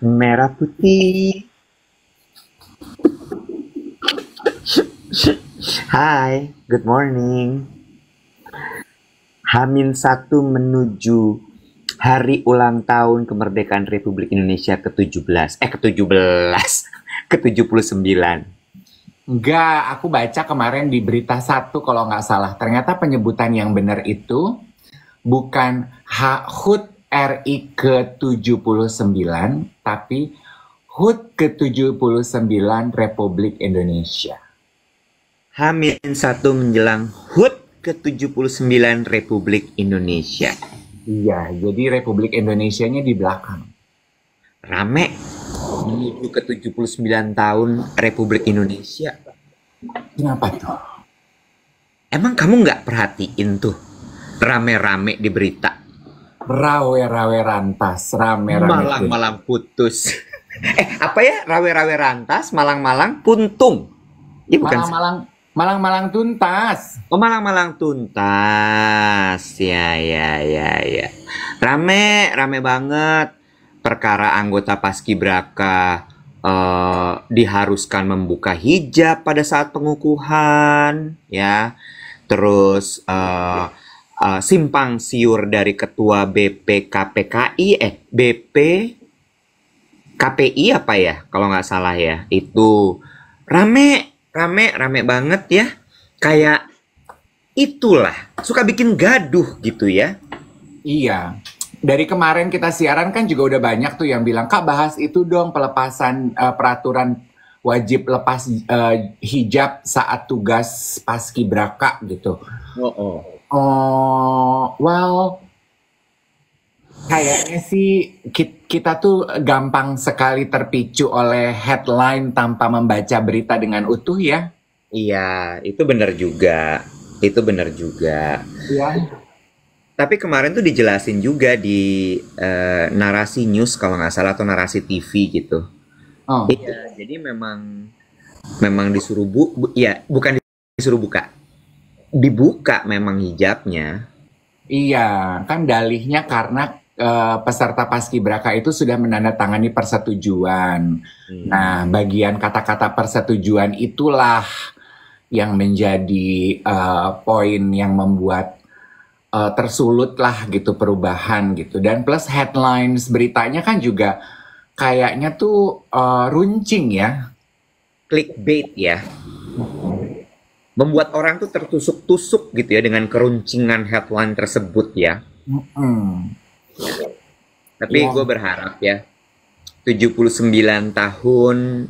Merah putih. Hai, good morning. H-1 menuju hari ulang tahun kemerdekaan Republik Indonesia ke-17. Ke-17. Ke-79. Enggak, aku baca kemarin di berita satu kalau nggak salah. Ternyata penyebutan yang benar itu bukan HUT RI ke-79, tapi HUT ke-79 Republik Indonesia. H-1 menjelang HUT ke-79 Republik Indonesia. Iya, jadi Republik Indonesianya di belakang. Rame menuju ke-79 tahun Republik Indonesia. Kenapa tuh? Emang kamu nggak perhatiin tuh rame-rame di berita? Rawe-rawe rantas, rame-rame. Malang-malang putus. Apa ya? Rawe-rawe rantas, malang-malang puntung. Iya bukan sih? Malang-malang tuntas. Oh, malang-malang tuntas. Ya. Rame banget. Perkara anggota Paskibraka diharuskan membuka hijab pada saat pengukuhan, ya. Terus simpang siur dari ketua BP KPI apa ya kalau nggak salah ya, itu rame banget ya, kayak itulah suka bikin gaduh gitu ya. Iya. Dari kemarin kita siaran kan juga udah banyak tuh yang bilang, Kak bahas itu dong pelepasan peraturan wajib lepas hijab saat tugas paskibraka gitu. Well, kayaknya sih kita tuh gampang sekali terpicu oleh headline tanpa membaca berita dengan utuh ya. Iya, itu benar juga. Iya. Tapi kemarin tuh dijelasin juga di narasi news kalau nggak salah, atau narasi TV gitu. Oh, Iya, jadi memang disuruh ya bukan disuruh buka, dibuka memang hijabnya. iya, kan dalihnya karena peserta paskibraka itu sudah menandatangani persetujuan. Nah, bagian kata-kata persetujuan itulah yang menjadi poin yang membuat tersulut lah gitu perubahan gitu. Dan plus headlines beritanya kan juga kayaknya tuh runcing ya. Clickbait ya, membuat orang tuh tertusuk-tusuk gitu ya dengan keruncingan headline tersebut ya. Mm-mm. Tapi Ya, gue berharap ya, 79 tahun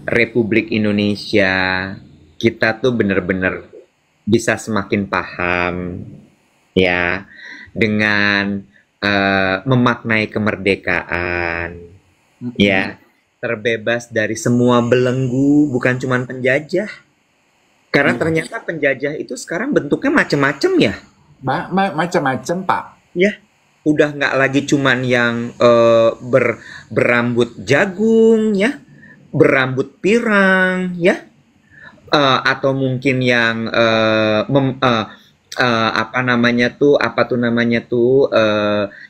Republik Indonesia, kita tuh bener-bener bisa semakin paham ya dengan memaknai kemerdekaan, mm-mm. ya, terbebas dari semua belenggu, bukan cuman penjajah. Karena Iya. ternyata penjajah itu sekarang bentuknya macem-macem ya. Macam-macam Pak. Ya, udah nggak lagi cuman yang berambut jagung ya, berambut pirang ya, atau mungkin yang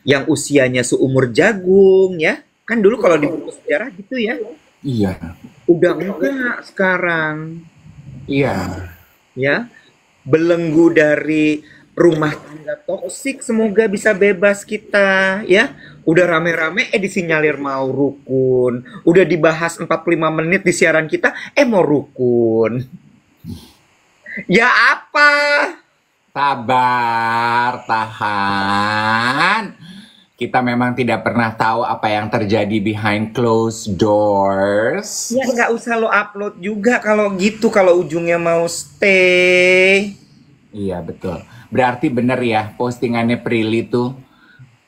yang usianya seumur jagung ya. Kan dulu kalau di buku sejarah gitu ya. Iya, Udah enggak sekarang iya. ya. Belenggu dari rumah tangga toksik semoga bisa bebas kita ya. Udah rame-rame disinyalir mau rukun. Udah dibahas 45 menit di siaran kita mau rukun. Ya apa? Sabar, tahan. Kita memang tidak pernah tahu apa yang terjadi behind closed doors. Ya nggak usah lo upload juga kalau gitu, kalau ujungnya mau stay. Iya, betul. Berarti bener ya postingannya Prilly tuh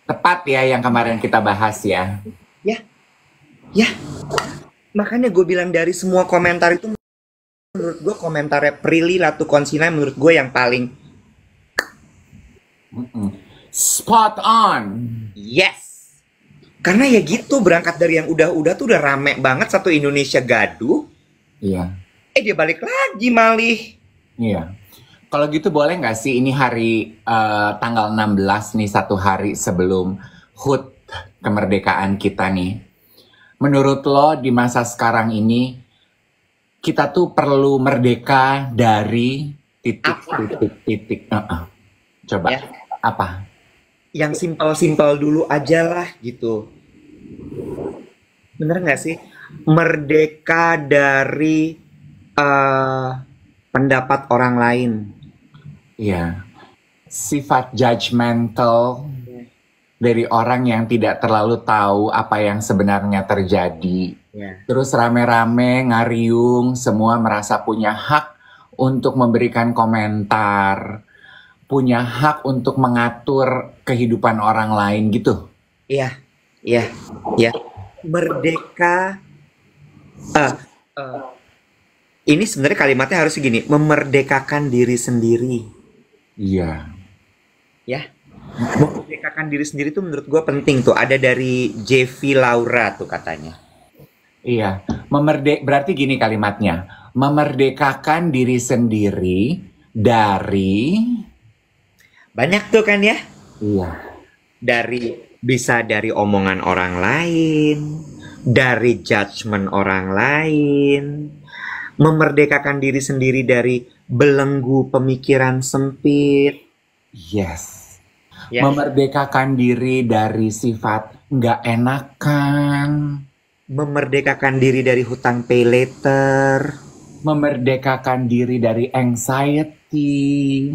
tepat ya yang kemarin kita bahas ya. Ya, ya. Makanya gue bilang dari semua komentar itu, menurut gue komentarnya Prilly Latukonsina menurut gue yang paling Mm-mm. Spot on. yes. Karena ya gitu, berangkat dari yang udah tuh udah rame banget satu Indonesia gaduh, Iya, dia balik lagi malih. iya. Kalau gitu boleh nggak sih ini hari tanggal 16 nih, satu hari sebelum HUT kemerdekaan kita nih. menurut lo di masa sekarang ini kita tuh perlu merdeka dari titik Apa? titik titik. Coba Ya, apa? yang simpel-simpel dulu aja lah gitu. Bener nggak sih? Merdeka dari eh, pendapat orang lain. Iya, sifat judgmental dari orang yang tidak terlalu tahu apa yang sebenarnya terjadi. Ya. Terus rame-rame ngariung, semua merasa punya hak untuk memberikan komentar, punya hak untuk mengatur kehidupan orang lain gitu. Iya, iya, iya. Merdeka. eh, eh, ini sebenarnya kalimatnya harus gini, memerdekakan diri sendiri. Iya. Ya, memerdekakan diri sendiri itu menurut gue penting tuh. Ada dari JV Laura tuh katanya. Iya, berarti gini kalimatnya, memerdekakan diri sendiri dari, Banyak tuh kan ya. iya, Bisa dari omongan orang lain, dari judgement orang lain, memerdekakan diri sendiri dari belenggu pemikiran sempit, yes, ya, memerdekakan diri dari sifat nggak enakan, memerdekakan diri dari hutang pay later, memerdekakan diri dari anxiety,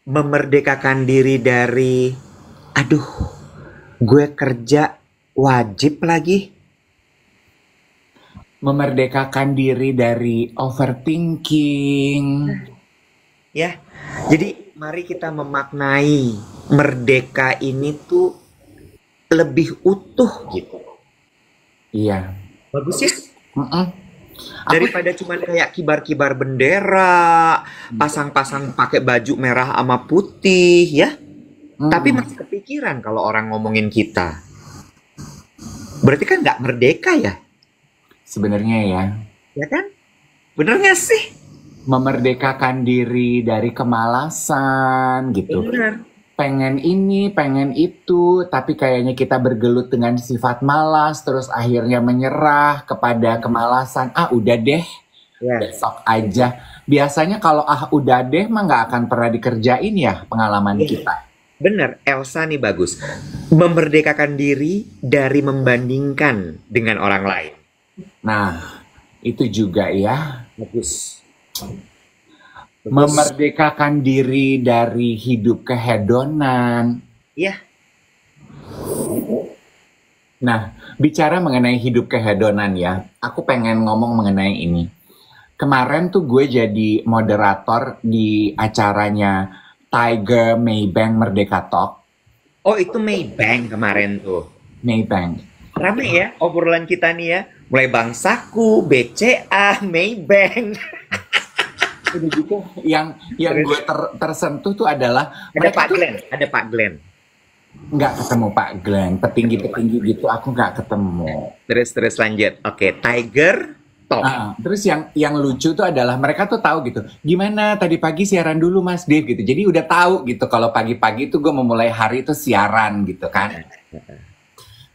memerdekakan diri dari, aduh, gue kerja wajib lagi, memerdekakan diri dari overthinking. ya. Jadi mari kita memaknai merdeka ini tuh lebih utuh gitu. Iya. Bagus ya? Mm-mm. Aku, Daripada cuman kayak kibar-kibar bendera, pasang-pasang pakai baju merah sama putih ya. Tapi mm-mm. masih kepikiran kalau orang ngomongin kita. Berarti kan nggak merdeka ya? Sebenarnya ya, Ya kan? Bener nggak sih? memerdekakan diri dari kemalasan gitu. Bener. Pengen ini, pengen itu, tapi kayaknya kita bergelut dengan sifat malas, terus akhirnya menyerah kepada kemalasan. Ah, udah deh, Ya. besok aja. Biasanya kalau udah deh mah nggak akan pernah dikerjain ya pengalaman kita. Bener, Elsa nih bagus. Memerdekakan diri dari membandingkan dengan orang lain. Nah, itu juga ya. Bagus. Bagus. Memerdekakan diri dari hidup kehedonan. Iya. Nah, bicara mengenai hidup kehedonan ya, aku pengen ngomong mengenai ini. Kemarin tuh gue jadi moderator di acaranya Tiger Maybank Merdeka Talk. Oh, itu Maybank kemarin tuh. Maybank. Rame ya obrolan kita nih ya. Mulai Bangsaku, BCA, Maybank. Udah gitu, yang gue tersentuh tuh adalah Ada mereka Pak tuh Glenn, ada Pak Glenn. nggak ketemu Pak Glenn, petinggi-petinggi gitu aku nggak ketemu. Terus lanjut. Oke, Tiger Top. Terus yang lucu tuh adalah mereka tuh tahu gitu. Gimana tadi pagi siaran dulu Mas Dave gitu. Jadi udah tahu gitu kalau pagi-pagi itu gue memulai hari itu siaran gitu kan.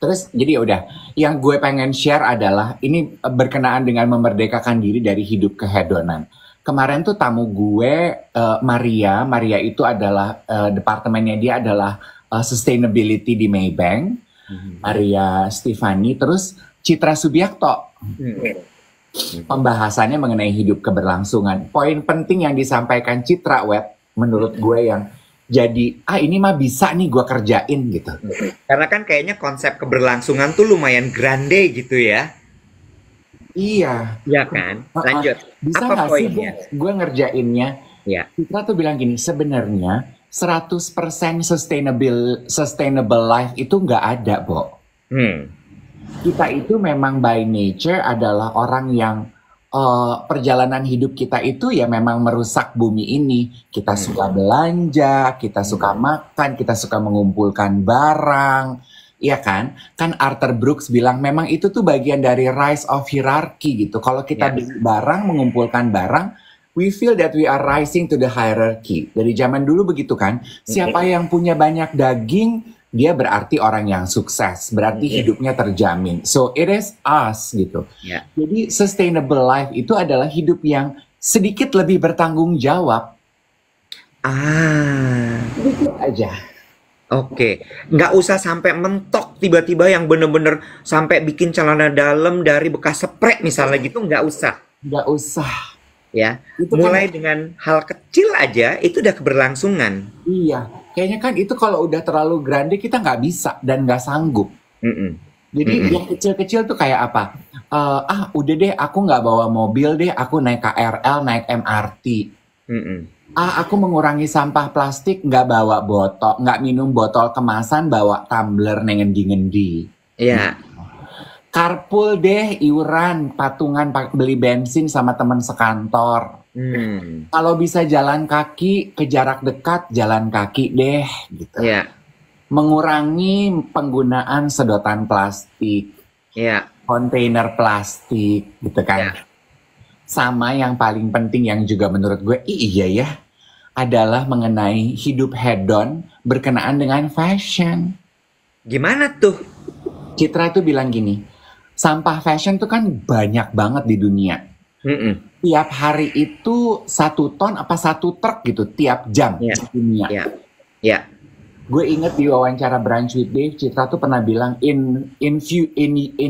Terus jadi ya udah, yang gue pengen share adalah ini berkenaan dengan memerdekakan diri dari hidup kehedonan. Kemarin tuh tamu gue Maria itu adalah departemennya dia adalah sustainability di Maybank. Maria Stefani, terus Citra Subiakto. Pembahasannya mengenai hidup keberlangsungan. Poin penting yang disampaikan Citra Web menurut gue yang jadi ini mah bisa nih gue kerjain gitu. Karena kan kayaknya konsep keberlangsungan tuh lumayan grande gitu ya. Iya. Iya kan? Lanjut. Bisa Apa nggak sih poinnya? gue ngerjainnya? Ya. Citra tuh bilang gini, sebenarnya 100% sustainable life itu nggak ada, Bo. Kita itu memang by nature adalah orang yang perjalanan hidup kita itu ya memang merusak bumi ini. Kita suka belanja, kita suka makan, kita suka mengumpulkan barang. Iya kan? Kan Arthur Brooks bilang memang itu tuh bagian dari rise of hierarchy gitu. Kalau kita beli barang, mengumpulkan barang, we feel that we are rising to the hierarchy. Dari zaman dulu begitu kan. Siapa yang punya banyak daging, dia berarti orang yang sukses, berarti hidupnya terjamin. So it is us gitu. Ya. Jadi sustainable life itu adalah hidup yang sedikit lebih bertanggung jawab. Sedikit aja. Oke, nggak usah sampai mentok tiba-tiba yang bener-bener sampai bikin celana dalam dari bekas sprek misalnya gitu, nggak usah. Nggak usah. Ya, Itu mulai kan, dengan hal kecil aja itu udah keberlangsungan. iya. Kayaknya kan itu kalau udah terlalu grande kita nggak bisa dan nggak sanggup. Mm-mm. Jadi Mm-mm. yang kecil-kecil tuh kayak apa? Udah deh, aku nggak bawa mobil deh, aku naik KRL, naik MRT. Mm-mm. Aku mengurangi sampah plastik, nggak bawa botol, nggak minum botol kemasan, bawa tumbler nengendi-ngendi. Ya, Carpool deh, iuran, patungan beli bensin sama teman sekantor. Kalau bisa jalan kaki ke jarak dekat, jalan kaki deh, gitu. ya, Mengurangi penggunaan sedotan plastik, ya, kontainer plastik, gitu kan. ya. Sama yang paling penting yang juga menurut gue, iya ya, adalah mengenai hidup hedon berkenaan dengan fashion. Gimana tuh? Citra tuh bilang gini, sampah fashion tuh kan banyak banget di dunia. Mm-mm. Tiap hari itu 1 ton apa 1 truk gitu tiap jam Ya, di dunia. ya, ya, Gue inget di wawancara Brunch with Dave, Citra tuh pernah bilang in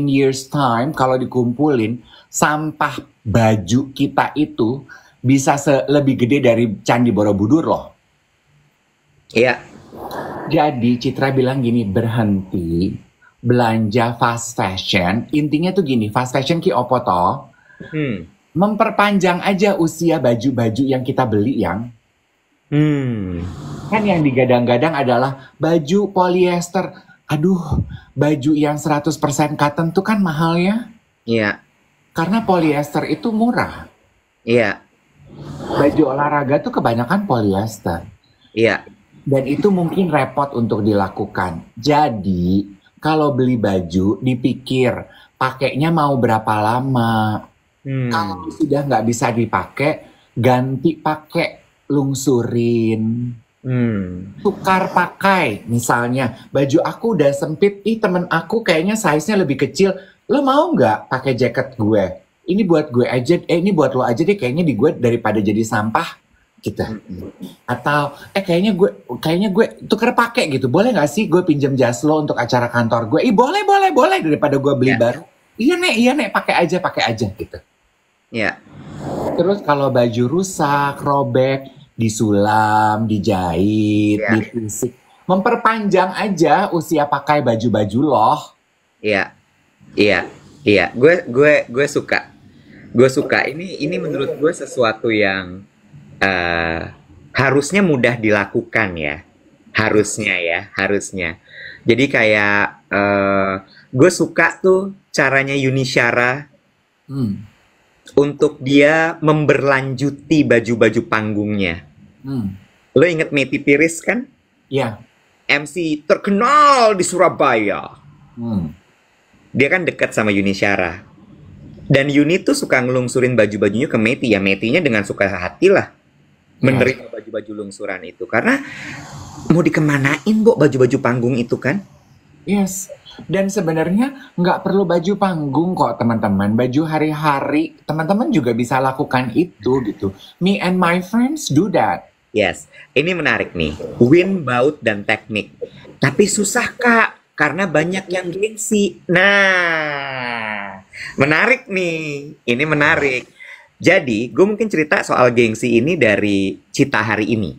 years time kalau dikumpulin sampah baju kita itu bisa lebih gede dari Candi Borobudur loh. ya, Jadi Citra bilang gini, berhenti belanja fast fashion. Intinya tuh gini, fast fashion ki opo toh? hmm, Memperpanjang aja usia baju-baju yang kita beli yang kan yang digadang-gadang adalah baju polyester. Aduh, baju yang 100% cotton tuh kan mahal ya. ya, Karena polyester itu murah. ya, Baju olahraga tuh kebanyakan polyester. ya, Dan itu mungkin repot untuk dilakukan. Jadi, kalau beli baju, dipikir pakainya mau berapa lama. Kalau sudah nggak bisa dipakai, ganti pakai, lungsurin. Tukar pakai. Misalnya, baju aku udah sempit, temen aku kayaknya size-nya lebih kecil. Lo mau nggak pakai jaket gue? Ini buat gue aja, ini buat lo aja deh, kayaknya di gue daripada jadi sampah gitu. Atau kayaknya gue tuker pakai gitu. Boleh nggak sih gue pinjam jas lo untuk acara kantor gue? Boleh daripada gue beli Ya. baru. Iya nek, pakai aja gitu. ya, Terus kalau baju rusak, robek, disulam, dijahit, Ya. ditusik, memperpanjang aja usia pakai baju-baju loh. ya, iya, iya. Gue suka. Gue suka. Ini menurut gue sesuatu yang harusnya mudah dilakukan ya. Harusnya. Jadi kayak gue suka tuh caranya Yuni Syara untuk dia memberlanjuti baju-baju panggungnya. Lo inget Meti Piris kan? Ya. MC terkenal di Surabaya. Dia kan dekat sama Yuni Syara. Dan Yuni tuh suka ngelungsurin baju-bajunya ke Meti. Ya Metinya dengan suka hati lah menerima baju-baju lungsuran itu. Karena mau dikemanain, Bo, baju-baju panggung itu kan? Yes. Dan sebenarnya nggak perlu baju panggung kok teman-teman. Baju hari-hari teman-teman juga bisa lakukan itu gitu. Me and my friends do that. Yes, ini menarik nih. Win, baut, dan teknik. Tapi susah, Kak, karena banyak yang gengsi. Nah, menarik nih. Ini menarik. Jadi, gue mungkin cerita soal gengsi ini dari Cita Hari Ini.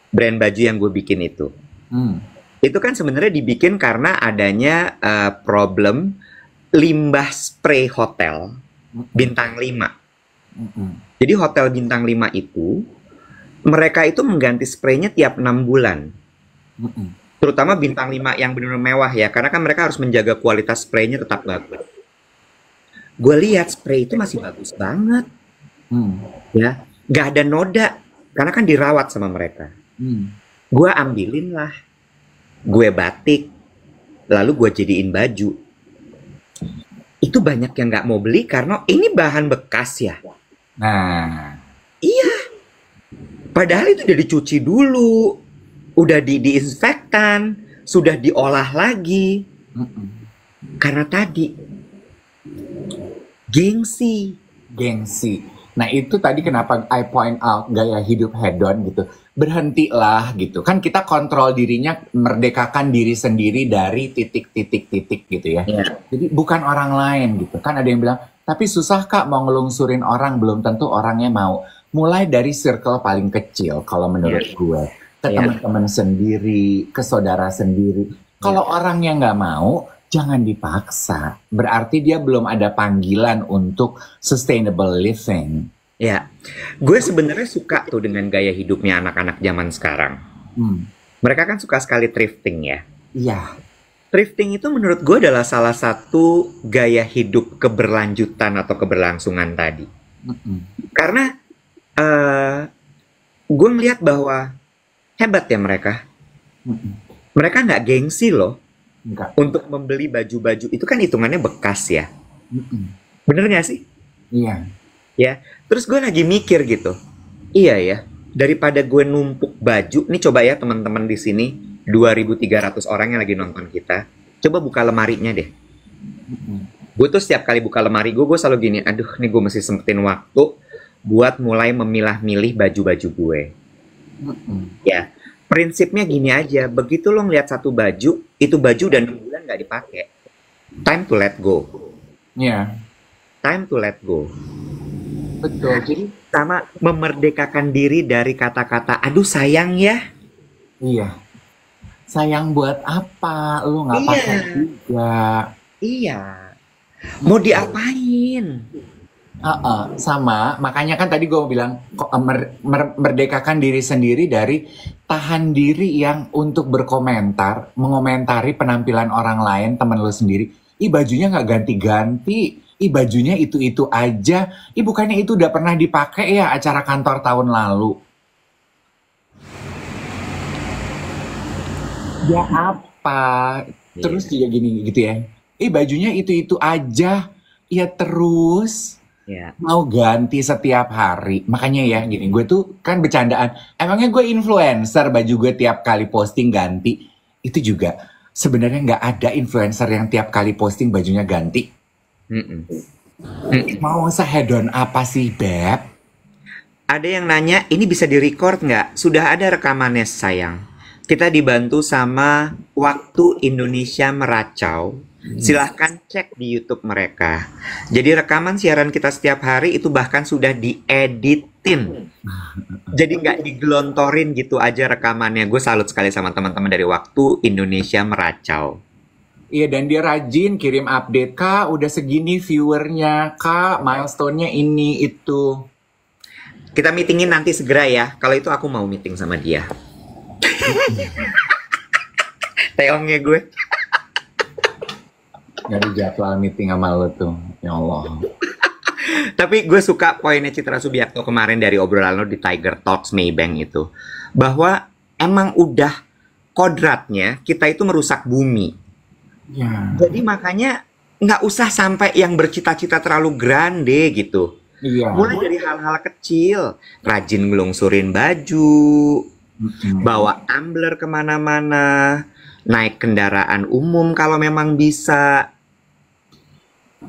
Brand baju yang gue bikin itu. Itu kan sebenarnya dibikin karena adanya problem limbah spray hotel bintang 5. Jadi hotel bintang 5 itu mereka itu mengganti spraynya tiap 6 bulan. Terutama bintang 5 yang benar-benar mewah ya, karena kan mereka harus menjaga kualitas spraynya tetap bagus. Gue lihat spray itu masih bagus banget. Ya, nggak ada noda karena kan dirawat sama mereka. Gue ambilin lah, gue batik, lalu gue jadiin baju. Itu banyak yang nggak mau beli karena ini bahan bekas ya. Nah, Iya, padahal itu udah dicuci dulu, udah diinfektan instan, sudah diolah lagi. Mm-mm. Karena tadi gengsi. Gengsi. Nah itu tadi kenapa I point out gaya hidup hedon gitu. Berhentilah gitu. Kan kita kontrol dirinya, merdekakan diri sendiri dari titik-titik-titik gitu ya. Ya. Jadi bukan orang lain gitu. Kan ada yang bilang, tapi susah Kak mau ngelungsurin orang, belum tentu orangnya mau. Mulai dari circle paling kecil kalau menurut gue. Ke Ya. teman-teman sendiri, ke saudara sendiri. Kalau orangnya nggak mau, jangan dipaksa. Berarti dia belum ada panggilan untuk sustainable living. Ya, gue sebenarnya suka tuh dengan gaya hidupnya anak-anak zaman sekarang. Hmm. Mereka kan suka sekali thrifting ya. Iya. Thrifting itu menurut gue adalah salah satu gaya hidup keberlanjutan atau keberlangsungan tadi. Mm-mm. Karena gue ngeliat bahwa hebat ya mereka. Mm-mm. Mereka nggak gengsi loh Enggak. untuk membeli baju-baju. Itu kan hitungannya bekas ya. Mm-mm. Bener nggak sih? Iya. Ya, terus gue lagi mikir gitu. Iya ya, daripada gue numpuk baju, nih coba ya teman-teman di sini 2.300 orang yang lagi nonton kita, coba buka lemarinya deh. Mm-mm. Gue tuh setiap kali buka lemari gue selalu gini, aduh nih gue mesti sempetin waktu buat mulai memilah-milih baju-baju gue. Mm-mm. Ya, prinsipnya gini aja, begitu lo ngeliat satu baju, itu baju udah 6 bulan nggak dipakai. Time to let go. Iya. Time to let go. Betul. Jadi Sama memerdekakan diri dari kata-kata, aduh sayang ya. iya. Sayang buat apa? Lu nggak Iya. pakai juga. Iya. Mau diapain? Sama. Makanya kan tadi gue bilang merdekakan diri sendiri dari tahan diri yang untuk berkomentar, mengomentari penampilan orang lain, temen lu sendiri. Ih bajunya nggak ganti-ganti. Ih bajunya itu-itu aja. Ih bukannya itu udah pernah dipakai ya acara kantor tahun lalu. Ya apa? Terus juga gini gitu ya. Ih bajunya itu-itu aja. Ya terus Ya. mau ganti setiap hari. Makanya ya gini, gue tuh kan bercandaan. Emangnya gue influencer, baju gue tiap kali posting ganti. Itu juga sebenarnya nggak ada influencer yang tiap kali posting bajunya ganti. Mm-mm. Mau sehedon apa sih, Beb? Ada yang nanya, ini bisa direcord nggak? Sudah ada rekamannya sayang. Kita dibantu sama Waktu Indonesia Meracau. Silahkan cek di YouTube mereka. Jadi rekaman siaran kita setiap hari itu bahkan sudah dieditin. Jadi nggak digelontorin gitu aja rekamannya. Gue salut sekali sama teman-teman dari Waktu Indonesia Meracau. Iya, dan dia rajin kirim update. Kak, udah segini viewernya. Kak, milestone-nya ini, itu. Kita meetingin nanti segera ya. Kalau itu aku mau meeting sama dia. Teongnya gue. Gak ada jadwal meeting sama lo tuh. Ya Allah. Tapi gue suka poinnya Citra Subiakto kemarin dari obrolan lo di Tiger Talks Maybank itu. Bahwa emang udah kodratnya kita itu merusak bumi. Ya. Jadi makanya nggak usah sampai yang bercita-cita terlalu grande gitu. Iya. Mulai dari hal-hal kecil. Rajin ngelungsurin baju. Bawa tumbler kemana-mana. Naik kendaraan umum kalau memang bisa.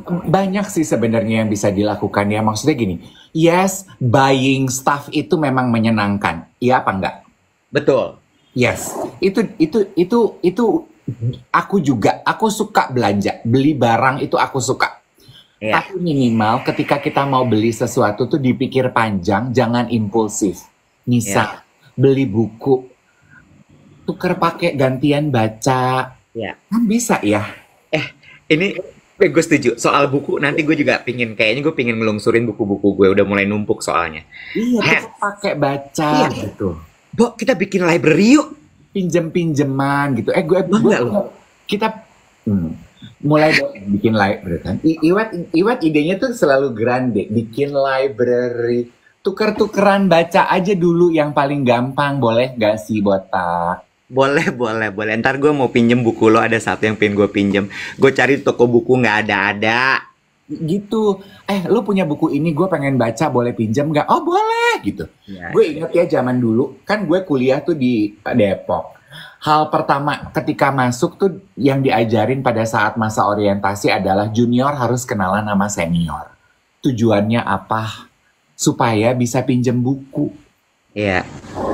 Banyak sih sebenarnya yang bisa dilakukan ya. Maksudnya gini, yes, buying stuff itu memang menyenangkan. Iya apa enggak? Betul. Yes. Itu aku juga. Aku suka belanja. Beli barang itu aku suka. Ya. Tapi minimal ketika kita mau beli sesuatu tuh dipikir panjang, jangan impulsif. Misal beli buku, tuker pakai gantian baca. Ya. Kan bisa ya. Ini gue setuju. Soal buku nanti gue juga kayaknya gue pingin ngelungsurin buku-buku gue. Udah mulai numpuk soalnya. Iya, tuker pakai baca Iya. gitu. Bo, kita bikin library yuk. Pinjem-pinjeman gitu. Gue Enggak loh. kita mulai bikin library kan. Iwat idenya tuh selalu grande, bikin library. Tuker-tukeran baca aja dulu yang paling gampang, boleh gak sih Botak? Boleh. Ntar gue mau pinjem buku lo, ada satu yang pengen gue pinjem. Gue cari toko buku nggak ada. Gitu. Lu punya buku ini, gue pengen baca, boleh pinjam gak? Oh boleh gitu. Ya. Gue inget ya zaman dulu, kan gue kuliah tuh di Depok. Hal pertama ketika masuk tuh yang diajarin pada saat masa orientasi adalah junior harus kenalan sama senior. Tujuannya apa? Supaya bisa pinjem buku. Iya.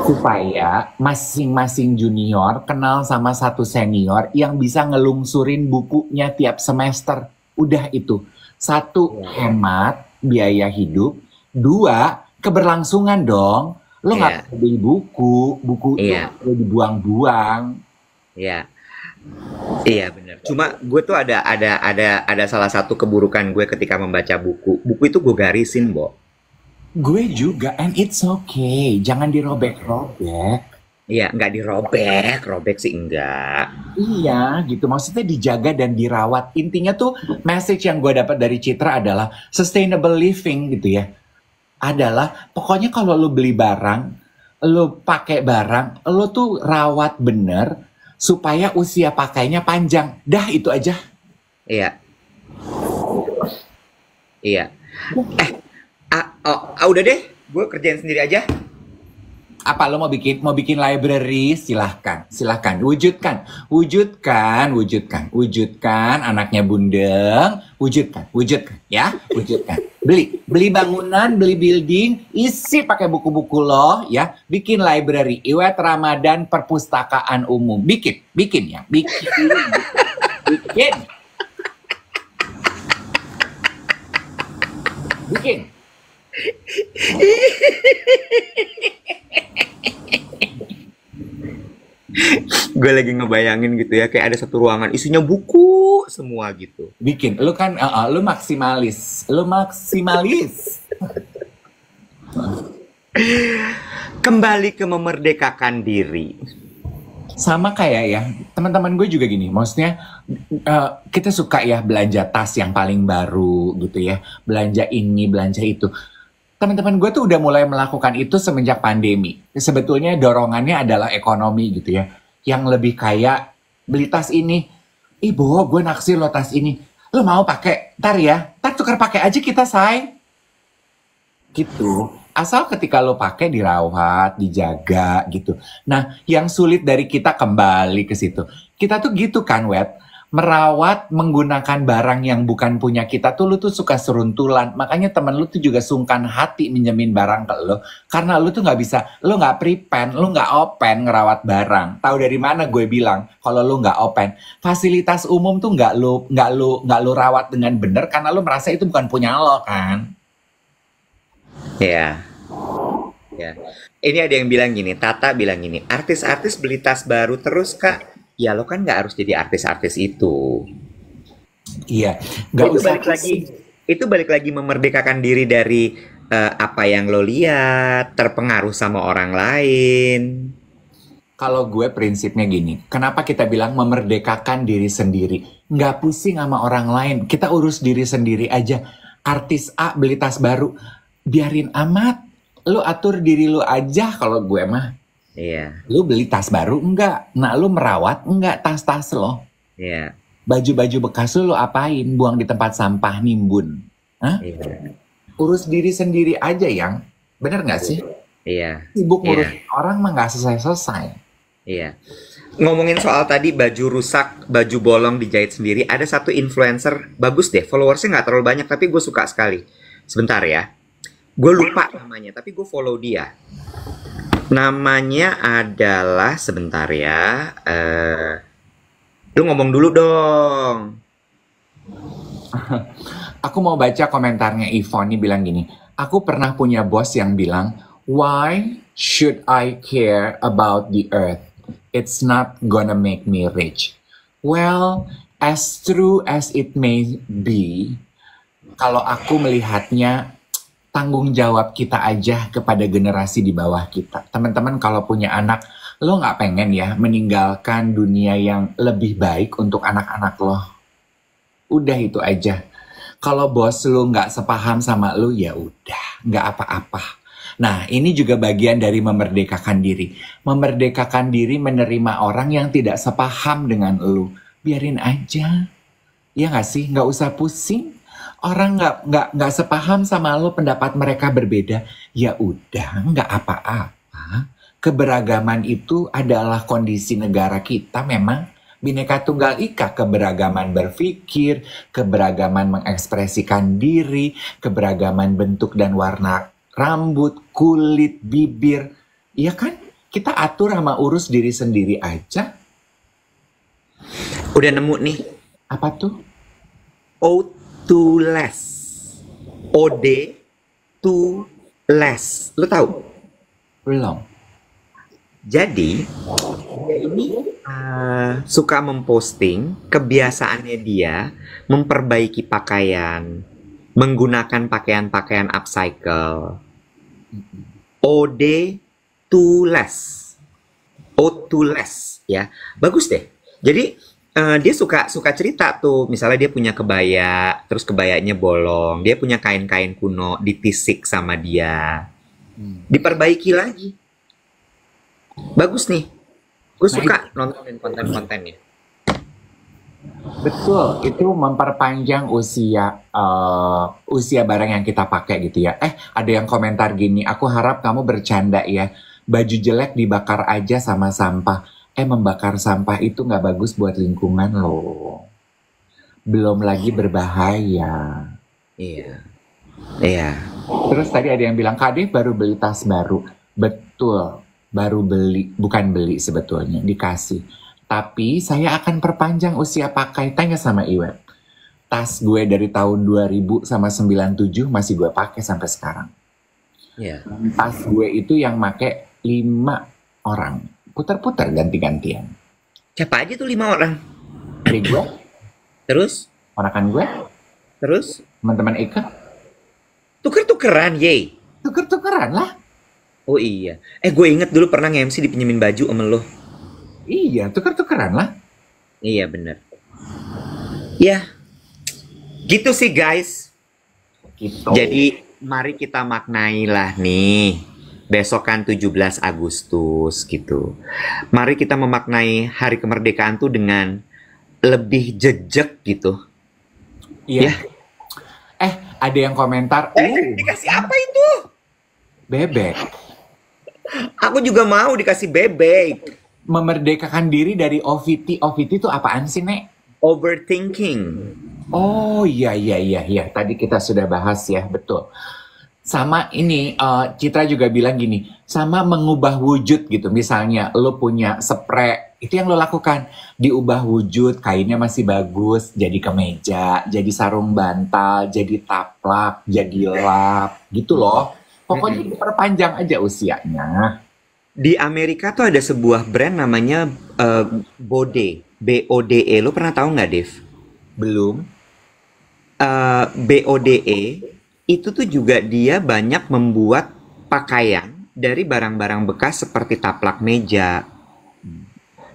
Supaya masing-masing junior kenal sama satu senior yang bisa ngelungsurin bukunya tiap semester. Udah itu. Satu, hemat biaya hidup. Dua, keberlangsungan dong. Lo nggak perlu beli buku itu Iya. nggak perlu dibuang-buang. Iya. Iya benar. Cuma gue tuh ada salah satu keburukan gue ketika membaca buku. Buku itu gue garisin, Bo. Gue juga, and it's okay. Jangan dirobek-robek. Iya, nggak dirobek, robek sih enggak. Iya, gitu. Maksudnya dijaga dan dirawat. Intinya tuh message yang gue dapat dari Citra adalah sustainable living gitu ya. Adalah pokoknya kalau lo beli barang, lo pakai barang, lo tuh rawat bener supaya usia pakainya panjang. Dah itu aja. Iya, iya. Udah deh, gue kerjain sendiri aja. Apa lo mau bikin library? Silahkan, silahkan. Wujudkan anaknya Bundeng, wujudkan ya, wujudkan. Beli bangunan, beli building, isi pakai buku-buku lo ya, bikin library, Iwet Ramadan Perpustakaan Umum. Bikin, bikin. Bikin. Gue lagi ngebayangin gitu ya, kayak ada satu ruangan isinya buku semua gitu. Bikin, lu kan, lu maksimalis. Kembali ke memerdekakan diri. Sama kayak ya, teman-teman gue juga gini, maksudnya kita suka ya belanja tas yang paling baru gitu ya, belanja ini, belanja itu. Teman-teman gue tuh udah mulai melakukan itu semenjak pandemi. Sebetulnya dorongannya adalah ekonomi gitu ya, yang lebih kayak beli tas ini, Bo, gue naksir lo tas ini, lo mau pakai, ntar tukar pakai aja kita say. Gitu. Asal ketika lo pakai dirawat, dijaga gitu. Nah, yang sulit dari kita kembali ke situ. Kita tuh gitu kan, Wet. Merawat menggunakan barang yang bukan punya kita tuh lo tuh suka seruntulan. Makanya temen lo tuh juga sungkan hati minjemin barang ke lo. Karena lo tuh nggak bisa, lo nggak prepend, lo nggak open ngerawat barang. Tahu dari mana gue bilang kalau lo nggak open? Fasilitas umum tuh nggak lo rawat dengan bener karena lo merasa itu bukan punya lo kan. Ya, ya. Ini ada yang bilang gini, Tata bilang gini, artis-artis beli tas baru terus kak. Ya lo kan nggak harus jadi artis-artis itu. Iya, nggak Itu usah balik lagi, itu balik lagi memerdekakan diri dari apa yang lo lihat, terpengaruh sama orang lain. Kalau gue prinsipnya gini, kenapa kita bilang memerdekakan diri sendiri? Nggak pusing sama orang lain, kita urus diri sendiri aja. Artis A beli tas baru, biarin amat. Lu atur diri lu aja kalau gue mah. Iya, Lu beli tas baru enggak? Nah lu merawat enggak tas-tas lo? iya, Baju-baju bekas lu apain? Buang di tempat sampah nimbun? Hah? iya, Urus diri sendiri aja yang. Bener nggak sih? iya, Sibuk iya, ngurus orang mah nggak selesai-selesai. iya. Ngomongin soal tadi baju rusak, baju bolong dijahit sendiri, ada satu influencer bagus deh, followersnya nggak terlalu banyak, tapi gue suka sekali. Sebentar ya, gue lupa namanya, tapi gue follow dia. Namanya adalah sebentar ya. Lu ngomong dulu dong. Aku mau baca komentarnya Ivon nih bilang gini. Aku pernah punya bos yang bilang, why should I care about the earth? It's not gonna make me rich. Well, as true as it may be, kalau aku melihatnya tanggung jawab kita aja kepada generasi di bawah kita. Teman-teman kalau punya anak, lo nggak pengen ya meninggalkan dunia yang lebih baik untuk anak-anak lo. Udah itu aja. Kalau bos lu nggak sepaham sama lu, ya udah, nggak apa-apa. Nah, ini juga bagian dari memerdekakan diri. Memerdekakan diri menerima orang yang tidak sepaham dengan lu. Biarin aja. Ya nggak sih? Nggak usah pusing. Orang nggak sepaham sama lu, pendapat mereka berbeda. Ya udah, nggak apa-apa. keberagaman itu adalah kondisi negara kita memang. Bhinneka Tunggal Ika, keberagaman berpikir, keberagaman mengekspresikan diri, keberagaman bentuk dan warna rambut, kulit, bibir. Iya kan? Kita atur sama urus diri sendiri aja. Udah nemu nih. Apa tuh? Ode to less. Ode to less. Lo tahu? Belum. Jadi dia ini suka memposting kebiasaannya dia memperbaiki pakaian, menggunakan pakaian-pakaian upcycle. Ode to less. Ode to less, ya. Bagus deh. Jadi dia suka cerita tuh, misalnya dia punya kebaya, terus kebayanya bolong, dia punya kain-kain kuno ditisik sama dia, diperbaiki lagi. Bagus nih, gue suka nontonin konten-kontennya. Betul, itu memperpanjang usia barang yang kita pakai gitu ya. Ada yang komentar gini, aku harap kamu bercanda ya, baju jelek dibakar aja sama sampah. Membakar sampah itu nggak bagus buat lingkungan loh. Belum lagi berbahaya. Iya. Iya. Terus tadi ada yang bilang, Kak Dev baru beli tas baru. Betul, baru beli, bukan beli sebetulnya, dikasih. Tapi saya akan perpanjang usia pakai. Tanya sama Iwet. Tas gue dari tahun 2000 sama 97 masih gue pakai sampai sekarang. Iya. Tas gue itu yang make 5 orang. Putar-putar ganti-gantian. Siapa aja tuh 5 orang? Adik gue, Terus? ponakan gue, Terus? teman-teman Eka. Tuker-tukeran, yey. Tuker-tukeran lah. Oh iya. Gue inget dulu pernah nge-MC dipinjemin baju sama lo. Iya, tuker-tukeran lah. Iya, bener. Ya. Gitu sih, guys. Gitu. Jadi, mari kita maknailah nih. Besok kan 17 Agustus gitu. Mari kita memaknai hari kemerdekaan tuh dengan lebih jejak gitu. Iya. Ya. Ada yang komentar, Dikasih apa itu? bebek. Aku juga mau dikasih bebek. Memerdekakan diri dari OVT. OVT itu apaan sih, Nek? Overthinking. Oh iya. Tadi kita sudah bahas ya, betul. Sama ini, Citra juga bilang gini, sama mengubah wujud gitu. Misalnya lo punya spray, itu yang lo lakukan. Diubah wujud, kainnya masih bagus, jadi kemeja, jadi sarung bantal, jadi taplak, jadi lap, gitu loh. Pokoknya diperpanjang aja usianya. Di Amerika tuh ada sebuah brand namanya Bode. BODE. Lo pernah tahu nggak, Dev? Belum? BODE itu tuh juga dia banyak membuat pakaian dari barang-barang bekas seperti taplak meja.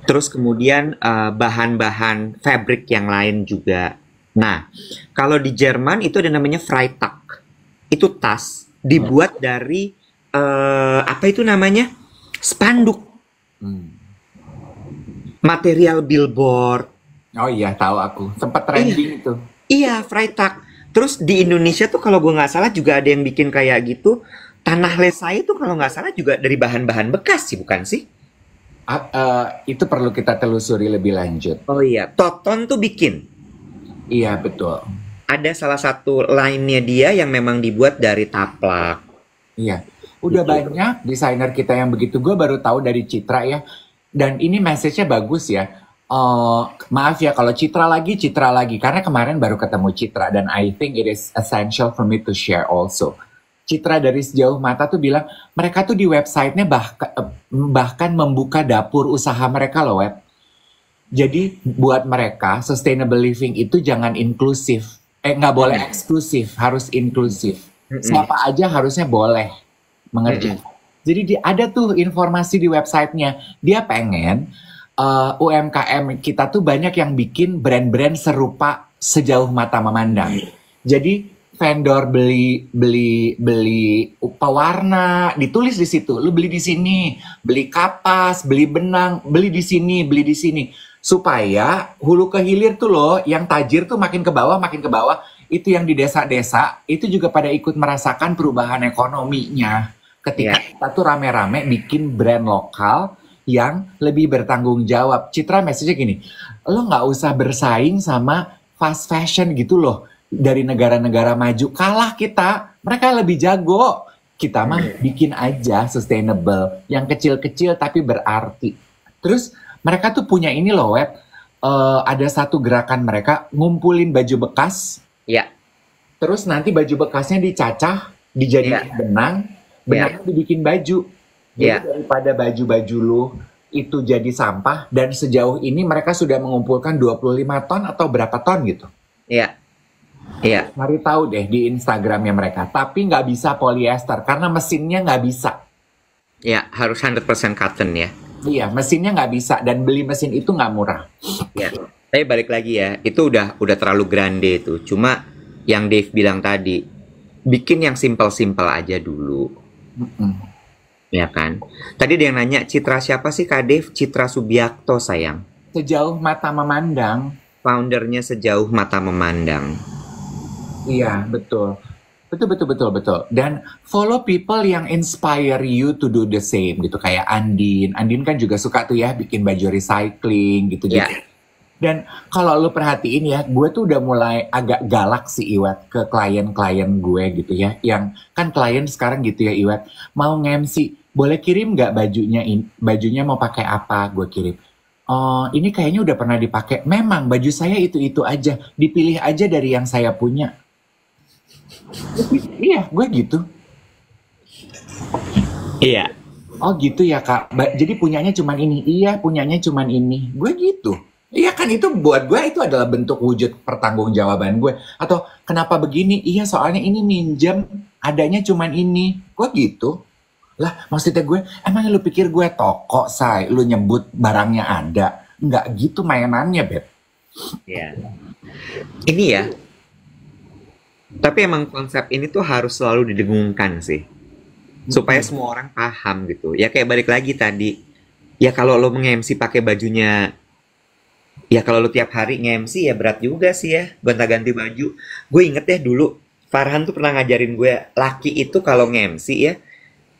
Terus kemudian bahan-bahan fabric yang lain juga. Nah, kalau di Jerman itu ada namanya Freitag. Itu tas dibuat dari apa itu namanya? Spanduk. Material billboard. Oh iya, tahu aku. Sempat trending itu. Iya, Freitag. Terus di Indonesia tuh kalau gue nggak salah juga ada yang bikin kayak gitu. Tanah Lesai itu kalau nggak salah juga dari bahan-bahan bekas sih, bukan sih? Itu perlu kita telusuri lebih lanjut. Oh iya, Toton tuh bikin. Iya, betul. Ada salah satu line-nya dia yang memang dibuat dari taplak. Iya. Udah banyak desainer kita yang begitu. Gue baru tahu dari Citra ya. Dan ini message-nya bagus ya. Maaf ya kalau Citra lagi. Karena kemarin baru ketemu Citra. Dan I think it is essential for me to share also. Citra dari Sejauh Mata tuh bilang, mereka tuh di websitenya bahkan membuka dapur usaha mereka loh, Web. Jadi buat mereka, sustainable living itu jangan inklusif. Nggak boleh eksklusif, harus inklusif. Siapa aja harusnya boleh mengerjakan. Jadi ada tuh informasi di websitenya. Dia pengen UMKM kita tuh banyak yang bikin brand-brand serupa Sejauh Mata Memandang. Jadi vendor beli pewarna, ditulis di situ. Lu beli di sini, beli kapas, beli benang, beli di sini, supaya hulu ke hilir tuh loh, yang tajir tuh makin ke bawah, itu yang di desa-desa itu juga pada ikut merasakan perubahan ekonominya. ketika Iya. kita tuh rame-rame bikin brand lokal yang lebih bertanggung jawab. Citra message-nya gini, lo nggak usah bersaing sama fast fashion gitu loh dari negara-negara maju. Kalah kita, mereka lebih jago. Kita mah bikin aja sustainable, yang kecil-kecil tapi berarti. Terus mereka tuh punya ini loh, Web. Ada satu gerakan mereka ngumpulin baju bekas, Iya. terus nanti baju bekasnya dicacah, dijadiin Iya. benang, Iya. benangnya dibikin baju. Jadi Iya. daripada baju-baju lu itu jadi sampah, dan sejauh ini mereka sudah mengumpulkan 25 ton atau berapa ton gitu. Iya. Iya. Mari tahu deh di Instagramnya mereka. Tapi nggak bisa polyester karena mesinnya nggak bisa. Iya, harus 100% cotton ya. Iya, mesinnya nggak bisa dan beli mesin itu nggak murah. Iya. Tapi balik lagi ya, itu udah terlalu grande itu. Cuma yang Dave bilang tadi, bikin yang simple-simple aja dulu. Mm-mm. Ya kan? Tadi ada yang nanya, Citra siapa sih Kak Dave? Citra Subiakto sayang. Sejauh mata memandang. Foundernya Sejauh Mata Memandang. Iya, betul. Betul. Dan follow people yang inspire you to do the same gitu. Kayak Andin. Andin kan juga suka tuh ya bikin baju recycling gitu-gitu. Ya. Dan kalau lu perhatiin ya, gue tuh udah mulai agak galak sih Iwet ke klien-klien gue gitu ya. Yang kan klien sekarang gitu ya Iwet, mau nge-MC, boleh kirim nggak bajunya, bajunya mau pakai apa, gue kirim. Oh, ini kayaknya udah pernah dipakai. Memang baju saya itu aja, dipilih aja dari yang saya punya. Iya, gue gitu. Iya. Oh gitu ya kak. Jadi punyanya cuman ini. Iya, punyanya cuman ini. Gue gitu. Iya kan itu buat gue itu adalah bentuk wujud pertanggungjawaban gue. Atau kenapa begini? Iya soalnya ini minjem, adanya cuman ini. Gue gitu. Lah maksudnya gue, emang lu pikir gue toko, say? Lu nyebut barangnya ada. Nggak gitu mainannya, Beb. Iya. Ini ya. Tapi emang konsep ini tuh harus selalu didengungkan sih. Supaya semua orang paham gitu. Ya kayak balik lagi tadi. Ya kalau lo nge-MC pakai bajunya, ya kalau lo tiap hari nge-MC ya berat juga sih ya. Gonta-ganti baju. Gue inget ya dulu, Farhan tuh pernah ngajarin gue, laki itu kalau nge-MC ya,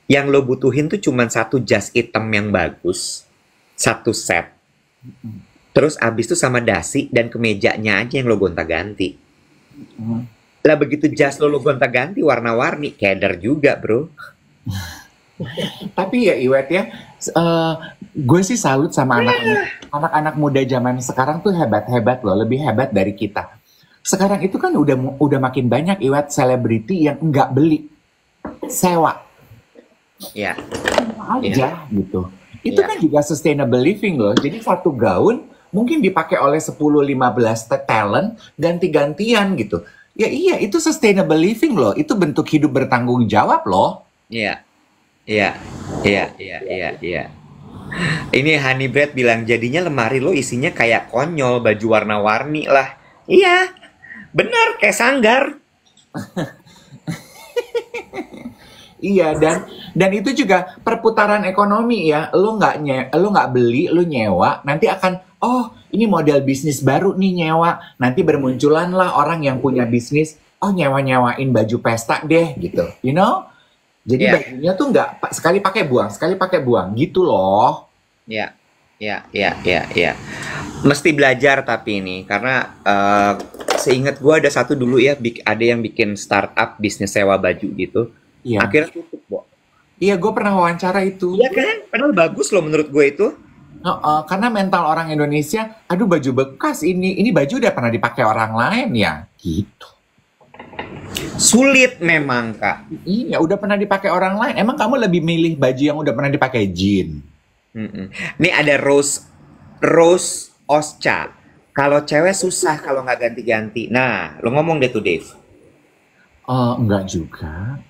yang lo butuhin tuh cuman satu jas hitam yang bagus. Satu set. Terus abis itu sama dasi dan kemejanya aja yang lo gonta-ganti. Lah begitu jas lo gonta-ganti warna-warni, keder juga bro. Tapi ya Iwet ya, gue sih salut sama anak-anak muda zaman sekarang tuh hebat-hebat loh, lebih hebat dari kita. Sekarang itu kan udah makin banyak Iwet selebriti yang nggak beli, sewa Ya. aja gitu. Itu Ya. kan juga sustainable living loh. Jadi satu gaun mungkin dipakai oleh 10-15 talent ganti-gantian gitu. Ya iya, itu sustainable living loh. Itu bentuk hidup bertanggung jawab loh. Iya. Iya. Iya. Ini Honey Bread bilang jadinya lemari lo isinya kayak konyol, baju warna-warni lah. Iya. Bener kayak sanggar. Iya dan itu juga perputaran ekonomi ya. Lu nggak beli, lu nyewa, nanti akan ini model bisnis baru nih nyewa. Nanti bermunculan lah orang yang punya bisnis, nyewain baju pesta deh gitu. You know? Jadi Iya. bajunya tuh nggak sekali pakai buang gitu loh. Iya. Iya. Mesti belajar tapi ini karena seingat gua ada satu dulu ya, ada yang bikin startup bisnis sewa baju gitu. Iya. Akhirnya tutup, Bo. Iya, gue pernah wawancara itu. Iya kan? Padahal bagus loh menurut gue itu. Karena mental orang Indonesia, aduh baju bekas ini baju udah pernah dipakai orang lain ya, gitu. Sulit memang, Kak. Iya, udah pernah dipakai orang lain. Emang kamu lebih milih baju yang udah pernah dipakai Jin? Nih ada Rose Osca. Kalau cewek susah kalau nggak ganti-ganti. Nah, lo ngomong deh tuh, Dave. Enggak juga.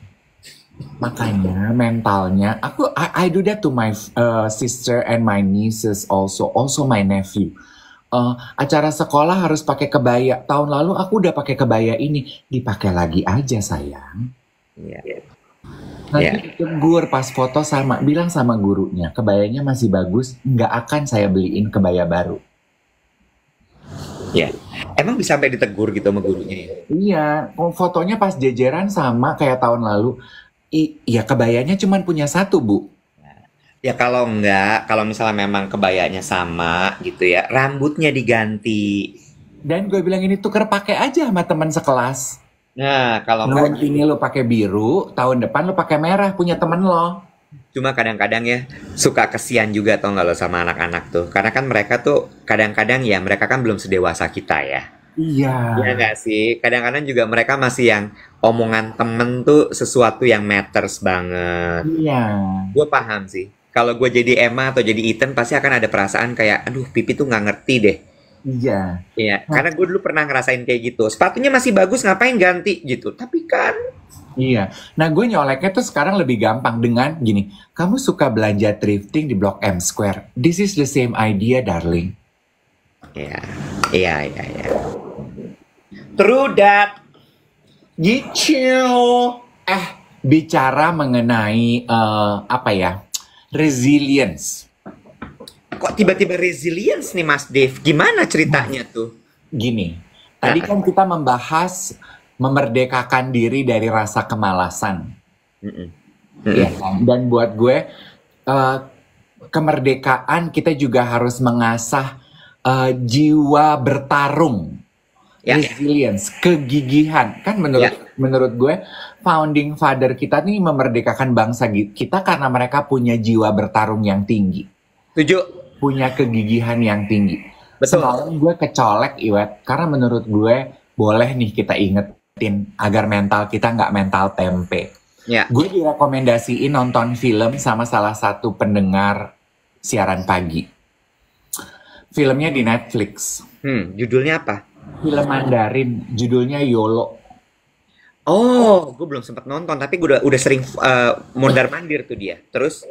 Makanya mentalnya, I do that to my sister and my nieces also my nephew. Acara sekolah harus pakai kebaya. Tahun lalu aku udah pakai kebaya ini, dipakai lagi aja sayang. Iya. Nanti ditegur pas foto bilang sama gurunya, kebayanya masih bagus, nggak akan saya beliin kebaya baru. Iya. Emang bisa sampai ditegur gitu sama gurunya ya? Iya, fotonya pas jejeran sama kayak tahun lalu. Ya kebayanya cuman punya satu, Bu. Ya kalau enggak, kalau misalnya memang kebayanya sama gitu ya, rambutnya diganti. Dan gue bilang ini tuker pakai aja sama teman sekelas. Nah, kalau enggak Tahun ini lo pakai biru, tahun depan lo pakai merah punya temen lo. cuma kadang-kadang ya suka kesian juga tau nggak lo sama anak-anak tuh. Karena kan mereka tuh kadang-kadang ya mereka kan belum sedewasa kita ya. Iya, Iya nggak sih? Kadang-kadang juga mereka masih yang omongan temen tuh sesuatu yang matters banget. iya, Gue paham sih. Kalau gue jadi Emma atau jadi Ethan pasti akan ada perasaan kayak, aduh Pipi tuh nggak ngerti deh. iya. Iya, Nah, karena gue dulu pernah ngerasain kayak gitu. Sepatunya masih bagus, ngapain ganti gitu. Tapi kan, iya. Nah, gue nyoleknya tuh sekarang lebih gampang dengan gini. Kamu suka belanja thrifting di Blok M Square. This is the same idea, darling. iya, iya, iya, iya. True that. Gitu. Bicara mengenai apa ya? Resilience. Kok tiba-tiba resilience nih Mas Dave? Gimana ceritanya tuh? Gini. Tadi kan kita membahas memerdekakan diri dari rasa kemalasan. Mm-mm. Ya Mm-mm. kan? Dan buat gue kemerdekaan kita juga harus mengasah jiwa bertarung, Ya, resilience, kegigihan. Kan ya, menurut gue founding father kita nih memerdekakan bangsa kita karena mereka punya jiwa bertarung yang tinggi, setuju. punya kegigihan yang tinggi. Betul. Semalam gue kecolek, Iwet, karena menurut gue boleh nih kita ingetin agar mental kita nggak mental tempe. Ya. Gue direkomendasiin nonton film sama salah satu pendengar siaran pagi. Filmnya di Netflix. Judulnya apa? Film Mandarin, judulnya YOLO. Oh, gue belum sempat nonton, tapi gue udah sering mondar-mandir tuh dia. Terus,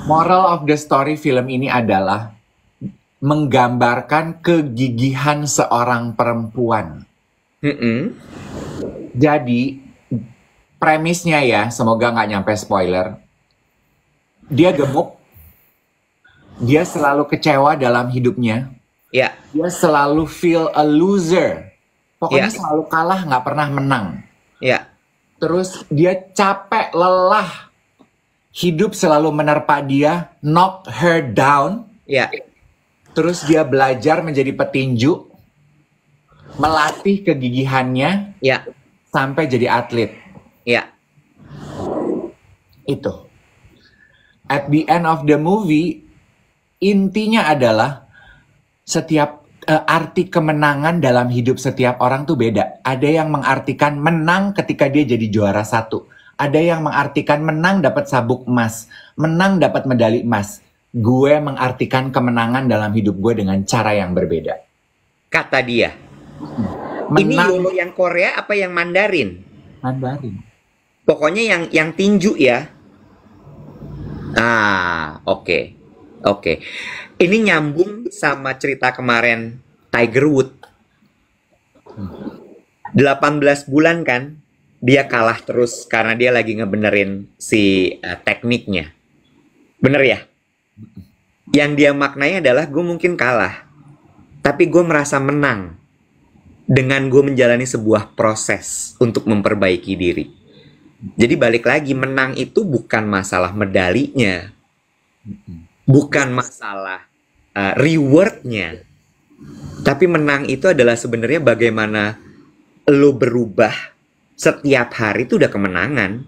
Moral of the story film ini adalah menggambarkan kegigihan seorang perempuan. mm-mm. Jadi, premisnya ya, semoga nggak nyampe spoiler. Dia gemuk, dia selalu kecewa dalam hidupnya, Ya, dia selalu feel a loser. Pokoknya ya, selalu kalah, nggak pernah menang. ya, Terus dia capek, lelah. Hidup selalu menerpa dia, knock her down. ya, Terus dia belajar menjadi petinju, melatih kegigihannya ya, sampai jadi atlet. ya, Itu. At the end of the movie, intinya adalah setiap arti kemenangan dalam hidup setiap orang tuh beda. Ada yang mengartikan menang ketika dia jadi juara satu. Ada yang mengartikan menang dapat sabuk emas, menang dapat medali emas. Gue mengartikan kemenangan dalam hidup gue dengan cara yang berbeda. kata dia. Ini Menang YOLO yang Korea apa yang Mandarin? Mandarin. Pokoknya yang tinju ya. Ah, oke. Oke. Ini nyambung sama cerita kemarin Tiger Wood. 18 bulan kan dia kalah terus karena dia lagi ngebenerin si tekniknya. Bener ya? Yang dia maknanya adalah gue mungkin kalah, tapi gue merasa menang dengan gue menjalani sebuah proses untuk memperbaiki diri. Jadi balik lagi, menang itu bukan masalah medalinya, bukan masalah rewardnya, tapi menang itu adalah sebenarnya bagaimana lo berubah setiap hari itu udah kemenangan.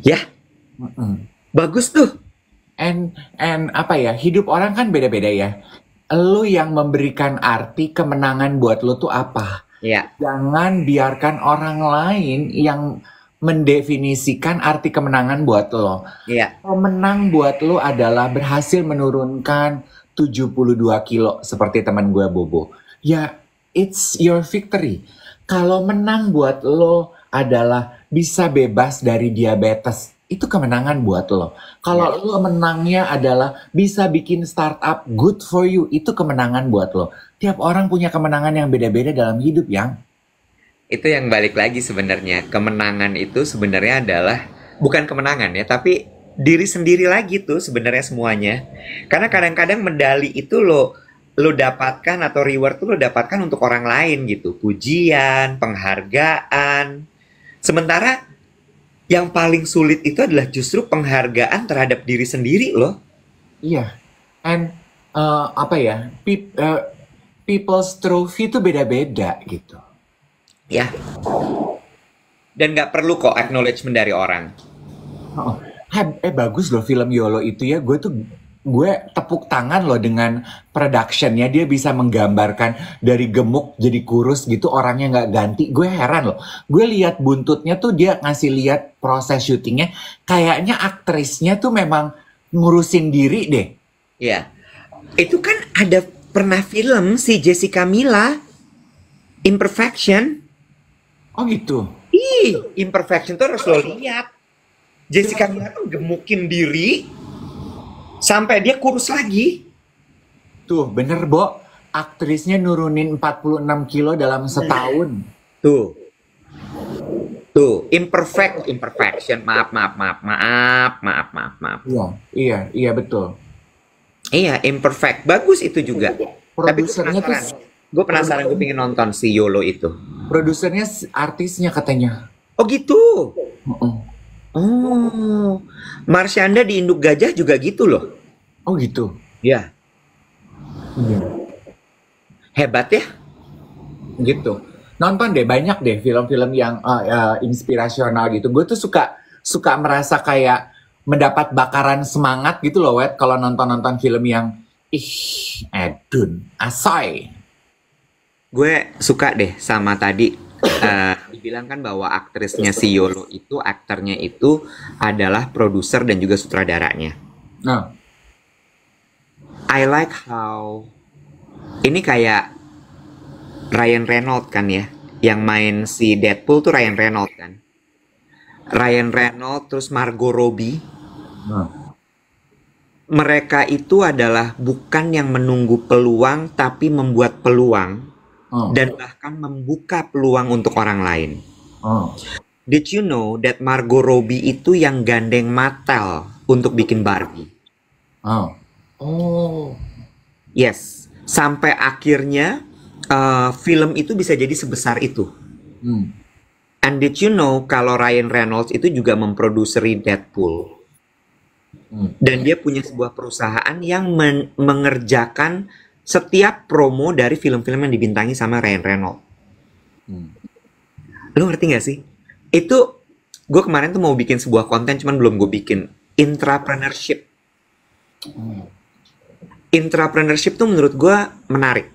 Ya, bagus tuh. And apa ya, hidup orang kan beda-beda ya. Lu yang memberikan arti kemenangan buat lu tuh apa? Ya, Jangan biarkan orang lain yang mendefinisikan arti kemenangan buat lo. ya, Pemenang buat lo adalah berhasil menurunkan 72 kilo seperti teman gue Bobo. Ya, it's your victory. Kalau menang buat lo adalah bisa bebas dari diabetes, itu kemenangan buat lo. Kalau lo menangnya adalah bisa bikin startup, good for you, itu kemenangan buat lo. Tiap orang punya kemenangan yang beda-beda dalam hidup, yang itu yang balik lagi sebenarnya. Kemenangan itu sebenarnya adalah bukan kemenangan ya, tapi diri sendiri lagi tuh sebenarnya semuanya. Karena kadang-kadang medali itu lo dapatkan atau reward tuh lo dapatkan untuk orang lain gitu. Pujian, penghargaan. Sementara yang paling sulit itu adalah justru penghargaan terhadap diri sendiri loh. Iya. And apa ya? People's trophy itu beda-beda gitu. Ya. Dan nggak perlu kok acknowledgement dari orang. Oh, bagus loh film YOLO itu ya. Gue tepuk tangan loh dengan productionnya. Dia bisa menggambarkan dari gemuk jadi kurus gitu, orangnya nggak ganti. Gue heran loh. Gue lihat buntutnya tuh, dia ngasih lihat proses syutingnya. Kayaknya aktrisnya tuh memang ngurusin diri deh. Ya. Itu kan ada pernah film si Jessica Mila, Imperfection. Oh gitu. Imperfection tuh harus lo lihat. Jessica Mila tuh gemukin diri sampai dia kurus lagi. Tuh, bener, Bo. Aktrisnya nurunin 46 kilo dalam setahun. Tuh, imperfection. Maaf. Iya, betul. Iya, imperfect. Bagus itu juga. Tapi Produsernya tuh, gue penasaran, gue pengen nonton si YOLO itu. produsernya artisnya katanya. Oh gitu. Uh-uh. Oh, Marsyanda di Induk Gajah juga gitu loh. Oh gitu. Ya, Iya. hebat ya. Gitu. Nonton deh, banyak deh film-film yang inspirasional gitu. Gue tuh suka merasa kayak mendapat bakaran semangat gitu loh, Wet, kalau nonton film yang edun, asoy. Gue suka deh sama tadi dibilang kan bahwa aktrisnya si YOLO itu, aktornya itu adalah produser dan juga sutradaranya. Nah, I like how ini kayak Ryan Reynolds kan ya, yang main si Deadpool tuh Ryan Reynolds kan. Ryan Reynolds terus Margot Robbie. nah. Mereka itu adalah bukan yang menunggu peluang, tapi membuat peluang Oh, dan bahkan membuka peluang untuk orang lain. oh. Did you know that Margot Robbie itu yang gandeng Mattel untuk bikin Barbie? Oh. Oh. Yes, sampai akhirnya film itu bisa jadi sebesar itu. Hmm. And did you know kalau Ryan Reynolds itu juga memproduseri Deadpool? Hmm. Dan dia punya sebuah perusahaan yang mengerjakan setiap promo dari film-film yang dibintangi sama Ryan Reynolds. Hmm. Lu ngerti gak sih? Itu, gue kemarin tuh mau bikin sebuah konten, cuman belum gue bikin. Intrapreneurship. Intrapreneurship tuh menurut gue menarik.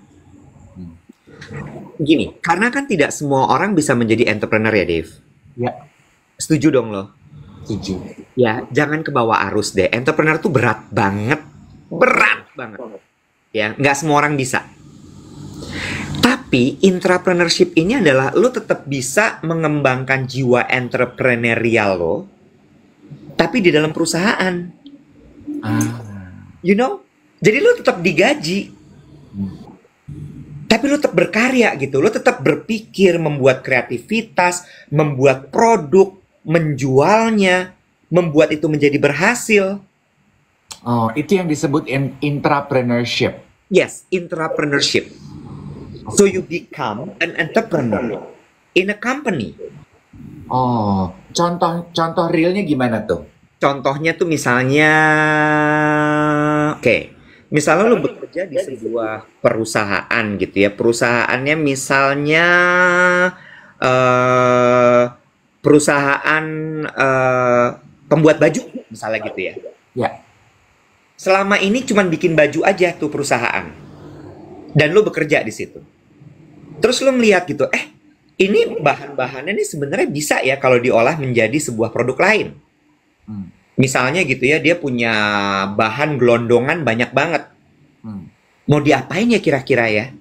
Gini, karena kan tidak semua orang bisa menjadi entrepreneur ya, Dave. Ya, Setuju dong lo? setuju. Ya, jangan kebawa arus deh. Entrepreneur tuh berat banget. Berat banget. Ya, nggak semua orang bisa. Tapi intrapreneurship ini adalah lo tetap bisa mengembangkan jiwa entrepreneurial lo, tapi di dalam perusahaan. Ah. You know? Jadi lo tetap digaji. Tapi lo tetap berkarya gitu. Lo tetap berpikir, membuat kreativitas, membuat produk, menjualnya, membuat itu menjadi berhasil. Oh, itu yang disebut intrapreneurship. Yes, intrapreneurship. So you become an entrepreneur in a company. Oh, contoh realnya gimana tuh? Contohnya tuh misalnya, misalnya lo bekerja di sebuah perusahaan gitu ya. Perusahaannya misalnya perusahaan pembuat baju, misalnya gitu ya. Ya. Selama ini cuman bikin baju aja tuh perusahaan. Dan lo bekerja di situ. Terus lo ngeliat gitu, ini bahan-bahannya nih sebenarnya bisa ya kalau diolah menjadi sebuah produk lain. Misalnya gitu ya, dia punya bahan gelondongan banyak banget. Mau diapain ya kira-kira ya?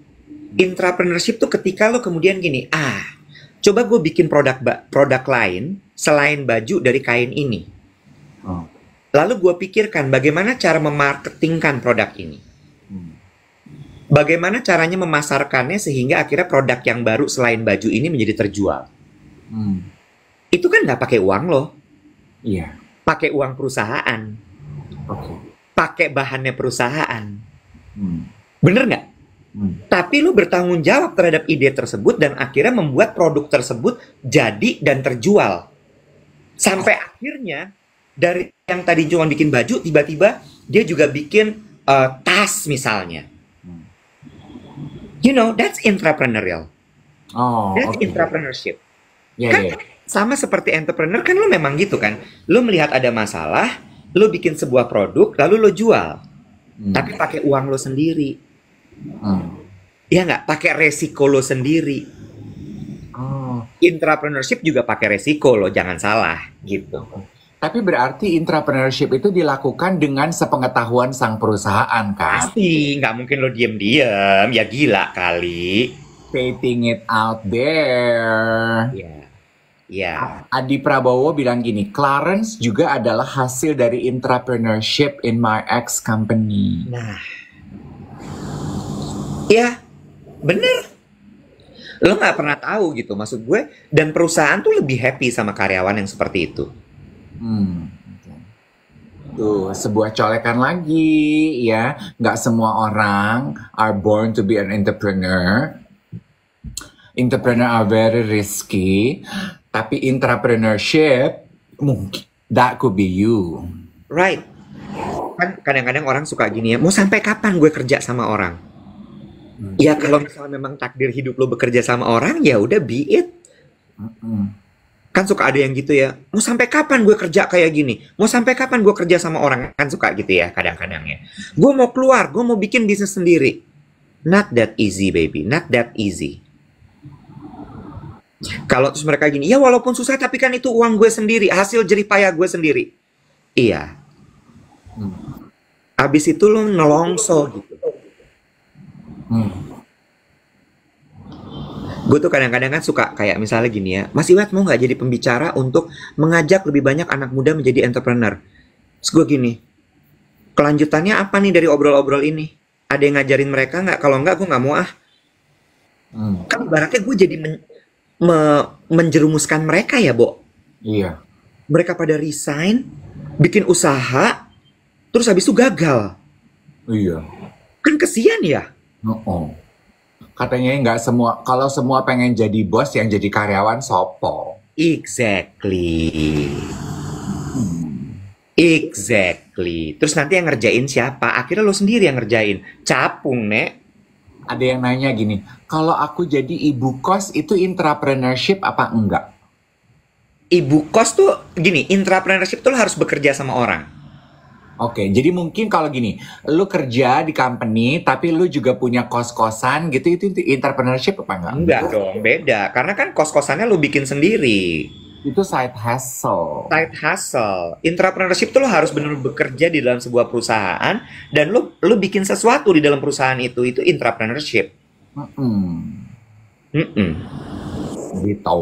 Intrapreneurship tuh ketika lo kemudian gini, coba gue bikin produk lain selain baju dari kain ini. Oh. Lalu gue pikirkan bagaimana cara memarketingkan produk ini. Bagaimana caranya memasarkannya sehingga akhirnya produk yang baru selain baju ini menjadi terjual. Itu kan nggak pakai uang lo. Iya. Pakai uang perusahaan. Oke. Pakai bahannya perusahaan. Hmm. Bener nggak? Hmm. Tapi lu bertanggung jawab terhadap ide tersebut dan akhirnya membuat produk tersebut jadi dan terjual. Sampai akhirnya dari yang tadi cuma bikin baju, tiba-tiba dia juga bikin tas misalnya. You know, that's entrepreneurial. Oh, That's oke. entrepreneurship. Ya, Kan ya. sama seperti entrepreneur kan lu memang gitu kan. Lu melihat ada masalah, lu bikin sebuah produk, lalu lu jual. Hmm. Tapi pakai uang lu sendiri. Hmm. Ya nggak? Pakai resiko lo sendiri. Oh. Intrapreneurship juga pakai resiko lo, jangan salah gitu. Tapi berarti entrepreneurship itu dilakukan dengan sepengetahuan sang perusahaan, kan? Pasti nggak mungkin lo diem-diem, ya gila kali. Stating it out there. Ya, ya. Adi Prabowo bilang gini, Clarence juga adalah hasil dari entrepreneurship in my ex company. Nah, ya bener. Lo nggak pernah tahu gitu, maksud gue. Dan perusahaan tuh lebih happy sama karyawan yang seperti itu. Hmm. Oke. Tuh, sebuah colekan lagi ya. Nggak semua orang are born to be an entrepreneur. Entrepreneur are very risky. Tapi entrepreneurship, mungkin that could be you. Right. Kan kadang-kadang orang suka gini ya, mau sampai kapan gue kerja sama orang? Ya kalau misalnya memang takdir hidup lo bekerja sama orang, ya udah be it. Mm-mm. Kan suka ada yang gitu ya, mau sampai kapan gue kerja kayak gini? Mau sampai kapan gue kerja sama orang? Kan suka gitu ya kadang-kadang ya. Gue mau keluar, gue mau bikin bisnis sendiri. Not that easy baby, not that easy. Kalau terus mereka gini, ya walaupun susah tapi kan itu uang gue sendiri, hasil jerih payah gue sendiri. Iya, Hmm. abis itu lo nelongso gitu. Hmm. Gue tuh kadang-kadang kan suka kayak misalnya gini ya, Mas Iwat mau nggak jadi pembicara untuk mengajak lebih banyak anak muda menjadi entrepreneur? Terus gue gini, kelanjutannya apa nih dari obrol-obrol ini? Ada yang ngajarin mereka nggak? Kalau nggak, gue nggak mau ah. Hmm. Kan ibaratnya gue jadi menjerumuskan mereka ya, Bo. Iya. Mereka pada resign, bikin usaha, terus habis itu gagal. Iya. Kan kesian ya? Oh. Katanya nggak semua, kalau semua pengen jadi bos, yang jadi karyawan sopo. Exactly. Exactly. Terus nanti yang ngerjain siapa? Akhirnya lo sendiri yang ngerjain. Capung, Nek. Ada yang nanya gini, kalau aku jadi ibu kos itu intrapreneurship apa enggak? Ibu kos tuh gini, intrapreneurship tuh lo harus bekerja sama orang. Oke, jadi mungkin kalau gini, lu kerja di company tapi lu juga punya kos-kosan gitu, itu entrepreneurship apa enggak? Enggak dong, beda. Karena kan kos-kosannya lo bikin sendiri. Itu side hustle. Side hustle. Intrapreneurship tuh lo harus benar-benar bekerja di dalam sebuah perusahaan dan lo bikin sesuatu di dalam perusahaan itu intrapreneurship. Mm-mm. Mm-mm. Gitu.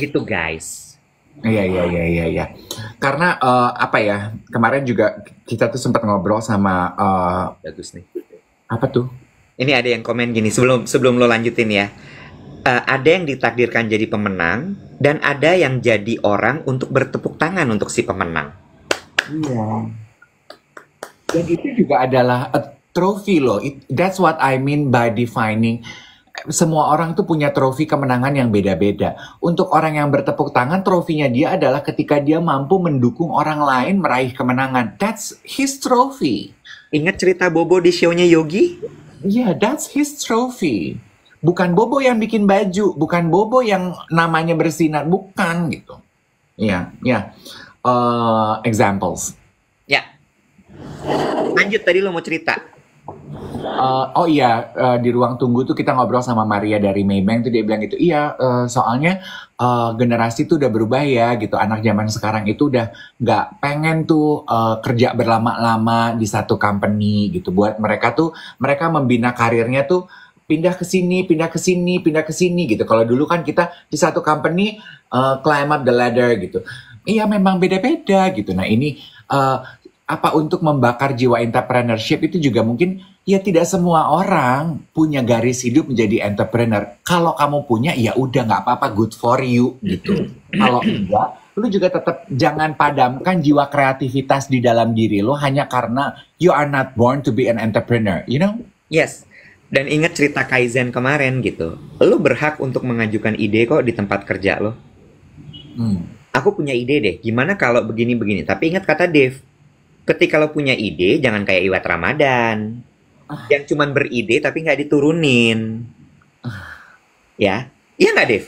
Gitu guys. Iya. Karena apa ya, kemarin juga kita tuh sempat ngobrol sama Bagus nih. apa tuh? Ini ada yang komen gini sebelum lo lanjutin ya. Ada yang ditakdirkan jadi pemenang dan ada yang jadi orang untuk bertepuk tangan untuk si pemenang. Iya. Dan itu juga adalah a trophy loh. That's what I mean by defining. Semua orang tuh punya trofi kemenangan yang beda-beda. Untuk orang yang bertepuk tangan, trofinya dia adalah ketika dia mampu mendukung orang lain meraih kemenangan. That's his trophy. Ingat cerita Bobo di show-nya Yogi? Yeah, that's his trophy. Bukan Bobo yang bikin baju, bukan Bobo yang namanya bersinar, bukan gitu. Iya. Examples. Ya. Lanjut tadi lo mau cerita. Di ruang tunggu tuh kita ngobrol sama Maria dari Maybank tuh, dia bilang gitu, iya soalnya generasi tuh udah berubah ya gitu, anak zaman sekarang itu udah nggak pengen tuh kerja berlama-lama di satu company gitu, buat mereka tuh mereka membina karirnya tuh pindah ke sini gitu. Kalau dulu kan kita di satu company climb up the ladder gitu. Iya memang beda-beda gitu. Nah ini untuk membakar jiwa entrepreneurship itu juga mungkin ya tidak semua orang punya garis hidup menjadi entrepreneur. Kalau kamu punya ya udah nggak apa-apa, good for you gitu. Kalau enggak, lu juga tetap jangan padamkan jiwa kreativitas di dalam diri lo hanya karena you are not born to be an entrepreneur, you know? Yes. Dan ingat cerita Kaizen kemarin gitu. Lo berhak untuk mengajukan ide kok di tempat kerja lo. Aku punya ide deh, gimana kalau begini-begini. Tapi ingat kata Dave, ketika lo punya ide, jangan kayak Iwat Ramadan. Yang cuman beride tapi nggak diturunin. Ya, iya nggak Dave?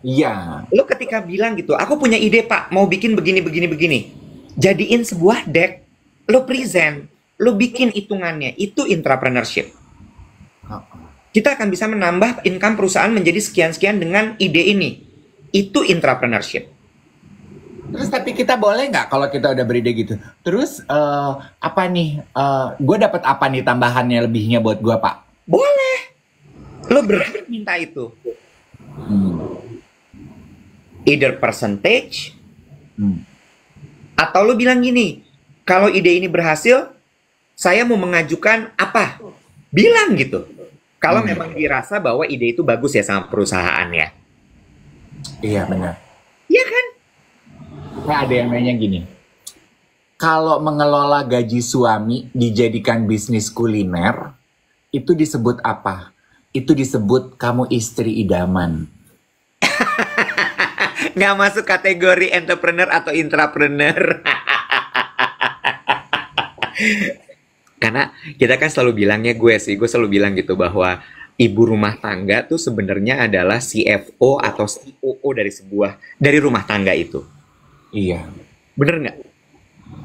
Iya. Lo ketika bilang gitu, aku punya ide pak, mau bikin begini-begini-begini. Jadiin sebuah deck, lo present, lo bikin hitungannya. Itu intrapreneurship. Kita akan bisa menambah income perusahaan menjadi sekian-sekian dengan ide ini. Itu intrapreneurship. Terus tapi kita boleh nggak kalau kita udah beride gitu? Terus apa nih? Gue dapat apa nih tambahannya lebihnya buat gue pak? Boleh. Lo berhak minta itu. Either percentage, atau lo bilang gini, kalau ide ini berhasil, saya mau mengajukan apa? Bilang gitu. Kalau memang dirasa bahwa ide itu bagus ya sama perusahaannya. Iya benar. Iya kan? Nah, ada yang nanya gini. Kalau mengelola gaji suami dijadikan bisnis kuliner, itu disebut apa? Itu disebut kamu istri idaman. Nggak masuk kategori entrepreneur atau intrapreneur. Karena kita kan selalu bilangnya, gue selalu bilang gitu bahwa ibu rumah tangga tuh sebenarnya adalah CFO atau COO dari rumah tangga itu. Iya. Bener nggak?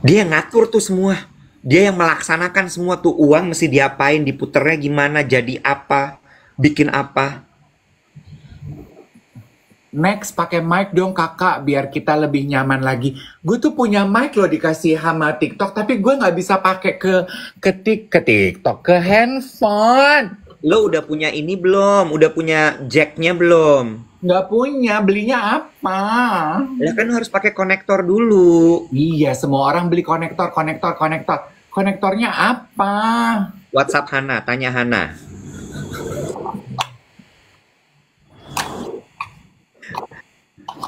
Dia yang ngatur tuh semua. Dia yang melaksanakan semua tuh, uang mesti diapain, diputernya gimana, jadi apa, bikin apa. Next, pakai mic dong kakak, biar kita lebih nyaman lagi. Gue tuh punya mic loh dikasih sama TikTok, tapi gue nggak bisa pakai ke TikTok, ke handphone. Lo udah punya ini belum? Udah punya jacknya belum? Nggak punya, belinya apa? Ya kan harus pakai konektor dulu. Iya, semua orang beli konektor. Konektornya apa? WhatsApp Hana, tanya Hana.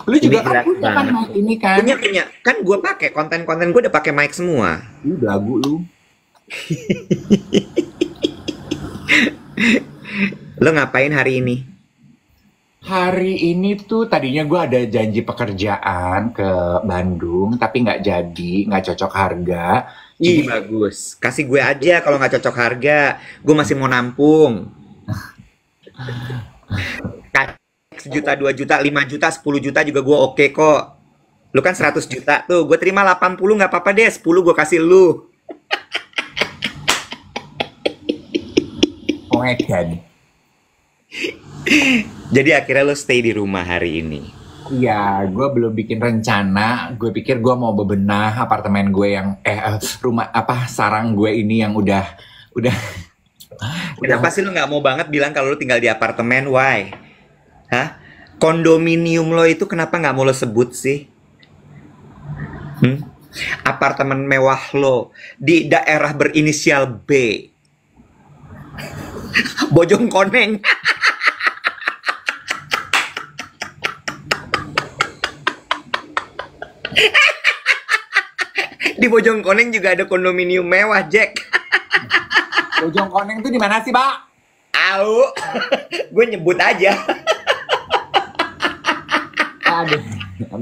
Lu juga Ini kan punya kan mic ini kan? Punya. Kan gue pakai konten-konten gue udah pakai mic semua. Lagu lu. Lo ngapain hari ini? Hari ini tuh tadinya gue ada janji pekerjaan ke Bandung, tapi nggak jadi, nggak cocok harga. Ih, bagus. Kasih gue aja kalau nggak cocok harga. Gue masih mau nampung. Sejuta, 2 juta, 5 juta, 10 juta juga gue oke kok. Lu kan 100 juta tuh. Gue terima 80 nggak apa-apa deh. 10 gue kasih lu. Oh my God. Jadi akhirnya lo stay di rumah hari ini. Iya, gue belum bikin rencana. Gue pikir gue mau bebenah apartemen gue yang rumah sarang gue ini yang udah. Kenapa sih lo nggak mau banget bilang kalau lo tinggal di apartemen? Why? Hah? Kondominium lo itu kenapa nggak mau lo sebut sih? Apartemen mewah lo di daerah berinisial B. Bojongkoneng. Di Bojongkoneng juga ada kondominium mewah, Jack. Bojongkoneng tuh di mana sih, Pak? Au. Gue nyebut aja. Aduh,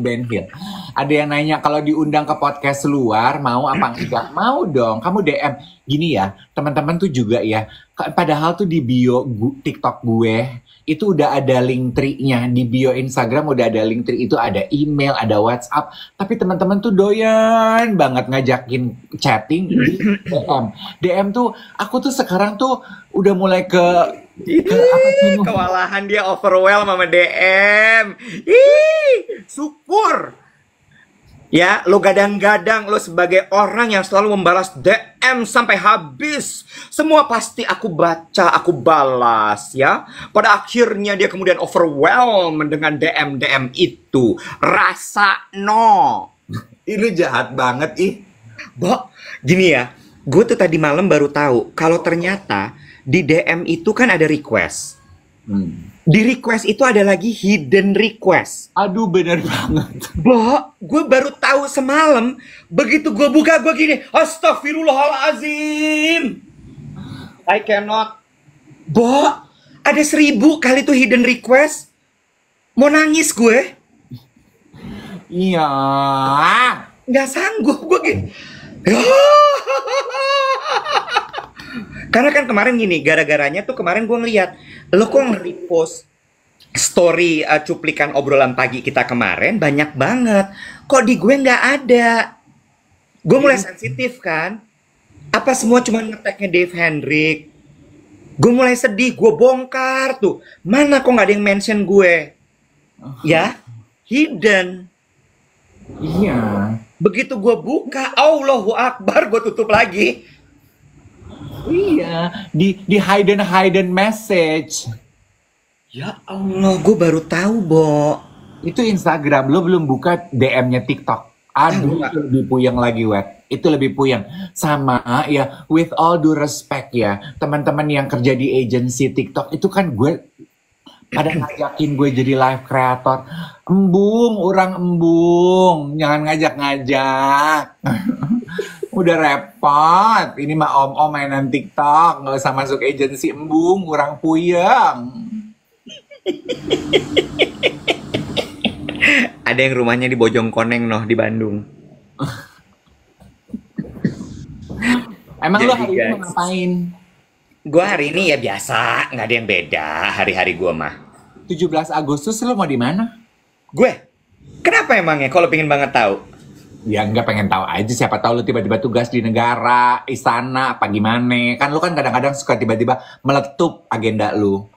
Ben Hill. Ada yang nanya kalau diundang ke podcast luar mau apa enggak? Mau dong. Kamu DM gini ya, teman-teman tuh juga ya. Padahal tuh di bio TikTok gue itu udah ada link tree-nya, di bio Instagram udah ada link tree, itu ada email, ada WhatsApp. Tapi teman-teman tuh doyan banget ngajakin chatting di DM. DM tuh aku tuh sekarang tuh udah mulai ke apa sih? Kewalahan dia overwhelm sama DM. Ih, syukur. Ya, lo gadang-gadang lo sebagai orang yang selalu membalas DM sampai habis. Semua pasti aku baca, aku balas ya. Pada akhirnya dia kemudian overwhelm dengan DM itu. Rasa no. Ini jahat banget ih. Bo, gini ya. Gue tuh tadi malam baru tahu kalau ternyata di DM itu kan ada request. Di request itu ada lagi hidden request. Aduh, bener banget. Bo, gue baru tahu semalam. Begitu gue buka, gue gini, astagfirullahalazim. I cannot. Bo, ada 1000 kali tuh hidden request. Mau nangis gue. Iya. Nggak sanggup gue gini. Karena kan kemarin gini, gara-garanya tuh kemarin gue ngeliat, lo kok nge-repost story cuplikan obrolan pagi kita kemarin banyak banget. Kok di gue nggak ada? Gue mulai sensitif kan. Apa semua cuma ngeteknya Dave Hendrik? Gue mulai sedih, gue bongkar tuh. Mana kok nggak ada yang mention gue? Ya, hidden. Iya. Begitu gue buka, Allahu Akbar, gue tutup lagi. Iya. Di hidden message. Ya Allah, gue baru tahu, Bo. Itu Instagram, lo belum buka DM-nya TikTok. Aduh, itu lebih puyeng lagi, Wet. Itu lebih puyeng. Sama, ya, with all due respect ya, teman-teman yang kerja di agency TikTok, itu kan gue, pada ngajakin gue jadi live creator. Embung, orang embung. Jangan ngajak-ngajak. Udah repot. Ini mah om-om mainan TikTok. Nggak usah masuk agency embung, orang puyeng. Ada yang rumahnya di Bojongkoneng, noh, di Bandung. Emang Jadi, lo hari ini guys, mau ngapain? gue hari ini ya biasa, nggak ada yang beda hari-hari gue mah. 17 Agustus lo mau di mana? Gue, kenapa emangnya kalau pengen banget tahu? Ya nggak pengen tahu aja, siapa tahu lo tiba-tiba tugas di negara, istana, apa gimana. Kan lo kan kadang-kadang suka tiba-tiba meletup agenda lo.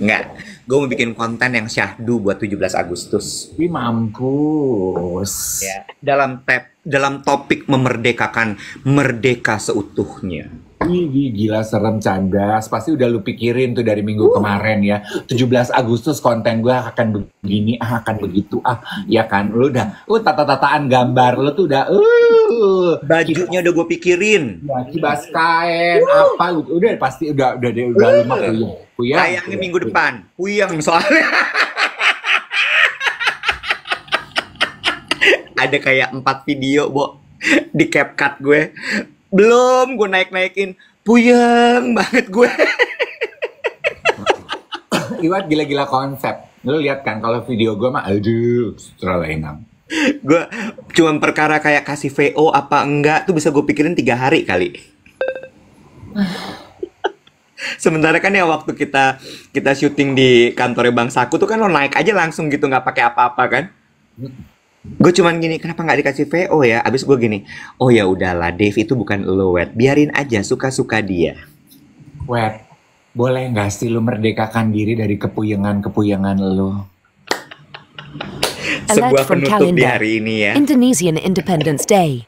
Nggak, gue mau bikin konten yang syahdu buat 17 Agustus. Wih mampus. Ya, dalam topik memerdekakan merdeka seutuhnya. Ih, gila serem candas. Pasti udah lu pikirin tuh dari minggu kemarin ya. 17 Agustus konten gue akan begini, akan begitu, ya kan. Lu udah, tata-tataan gambar lu tuh udah, Bajunya udah gue pikirin. ya, kibas kain, apa, udah pasti udah lu mah puyeng. Tayangnya minggu depan. Puyeng soalnya. Ada kayak 4 video, Bo, di CapCut gue. Belum gue naik-naikin. Puyeng banget gue. Iwat gila-gila konsep. Lu lihat kan kalau video gue mah, aduh, terlalu enak. Gue cuma perkara kayak kasih VO apa enggak tuh bisa gue pikirin 3 hari kali. Sementara kan ya waktu kita syuting di kantornya Bang Saku tuh kan lo naik aja langsung gitu, nggak pakai apa-apa kan. Gue cuman gini, kenapa nggak dikasih VO ya? Abis gue gini, oh ya udahlah, Dave itu bukan lo, Wet. Biarin aja, suka-suka dia. Wet, boleh nggak sih lu merdekakan diri dari kepuyengan-kepuyengan lu? Sebuah Alert from penutup di calendar. hari ini ya. Indonesian Independence Day.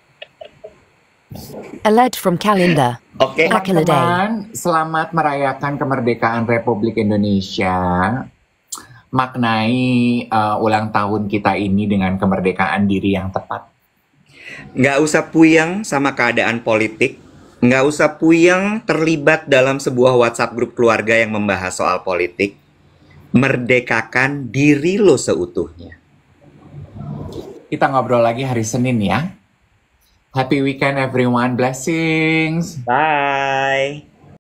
Alert from calendar. Oke. Akila Day. Teman-teman, selamat merayakan kemerdekaan Republik Indonesia. Maknai ulang tahun kita ini dengan kemerdekaan diri yang tepat. Nggak usah puyeng sama keadaan politik. Nggak usah puyeng terlibat dalam sebuah WhatsApp grup keluarga yang membahas soal politik. Merdekakan diri lo seutuhnya. Kita ngobrol lagi hari Senin ya. Happy weekend everyone, blessings. Bye.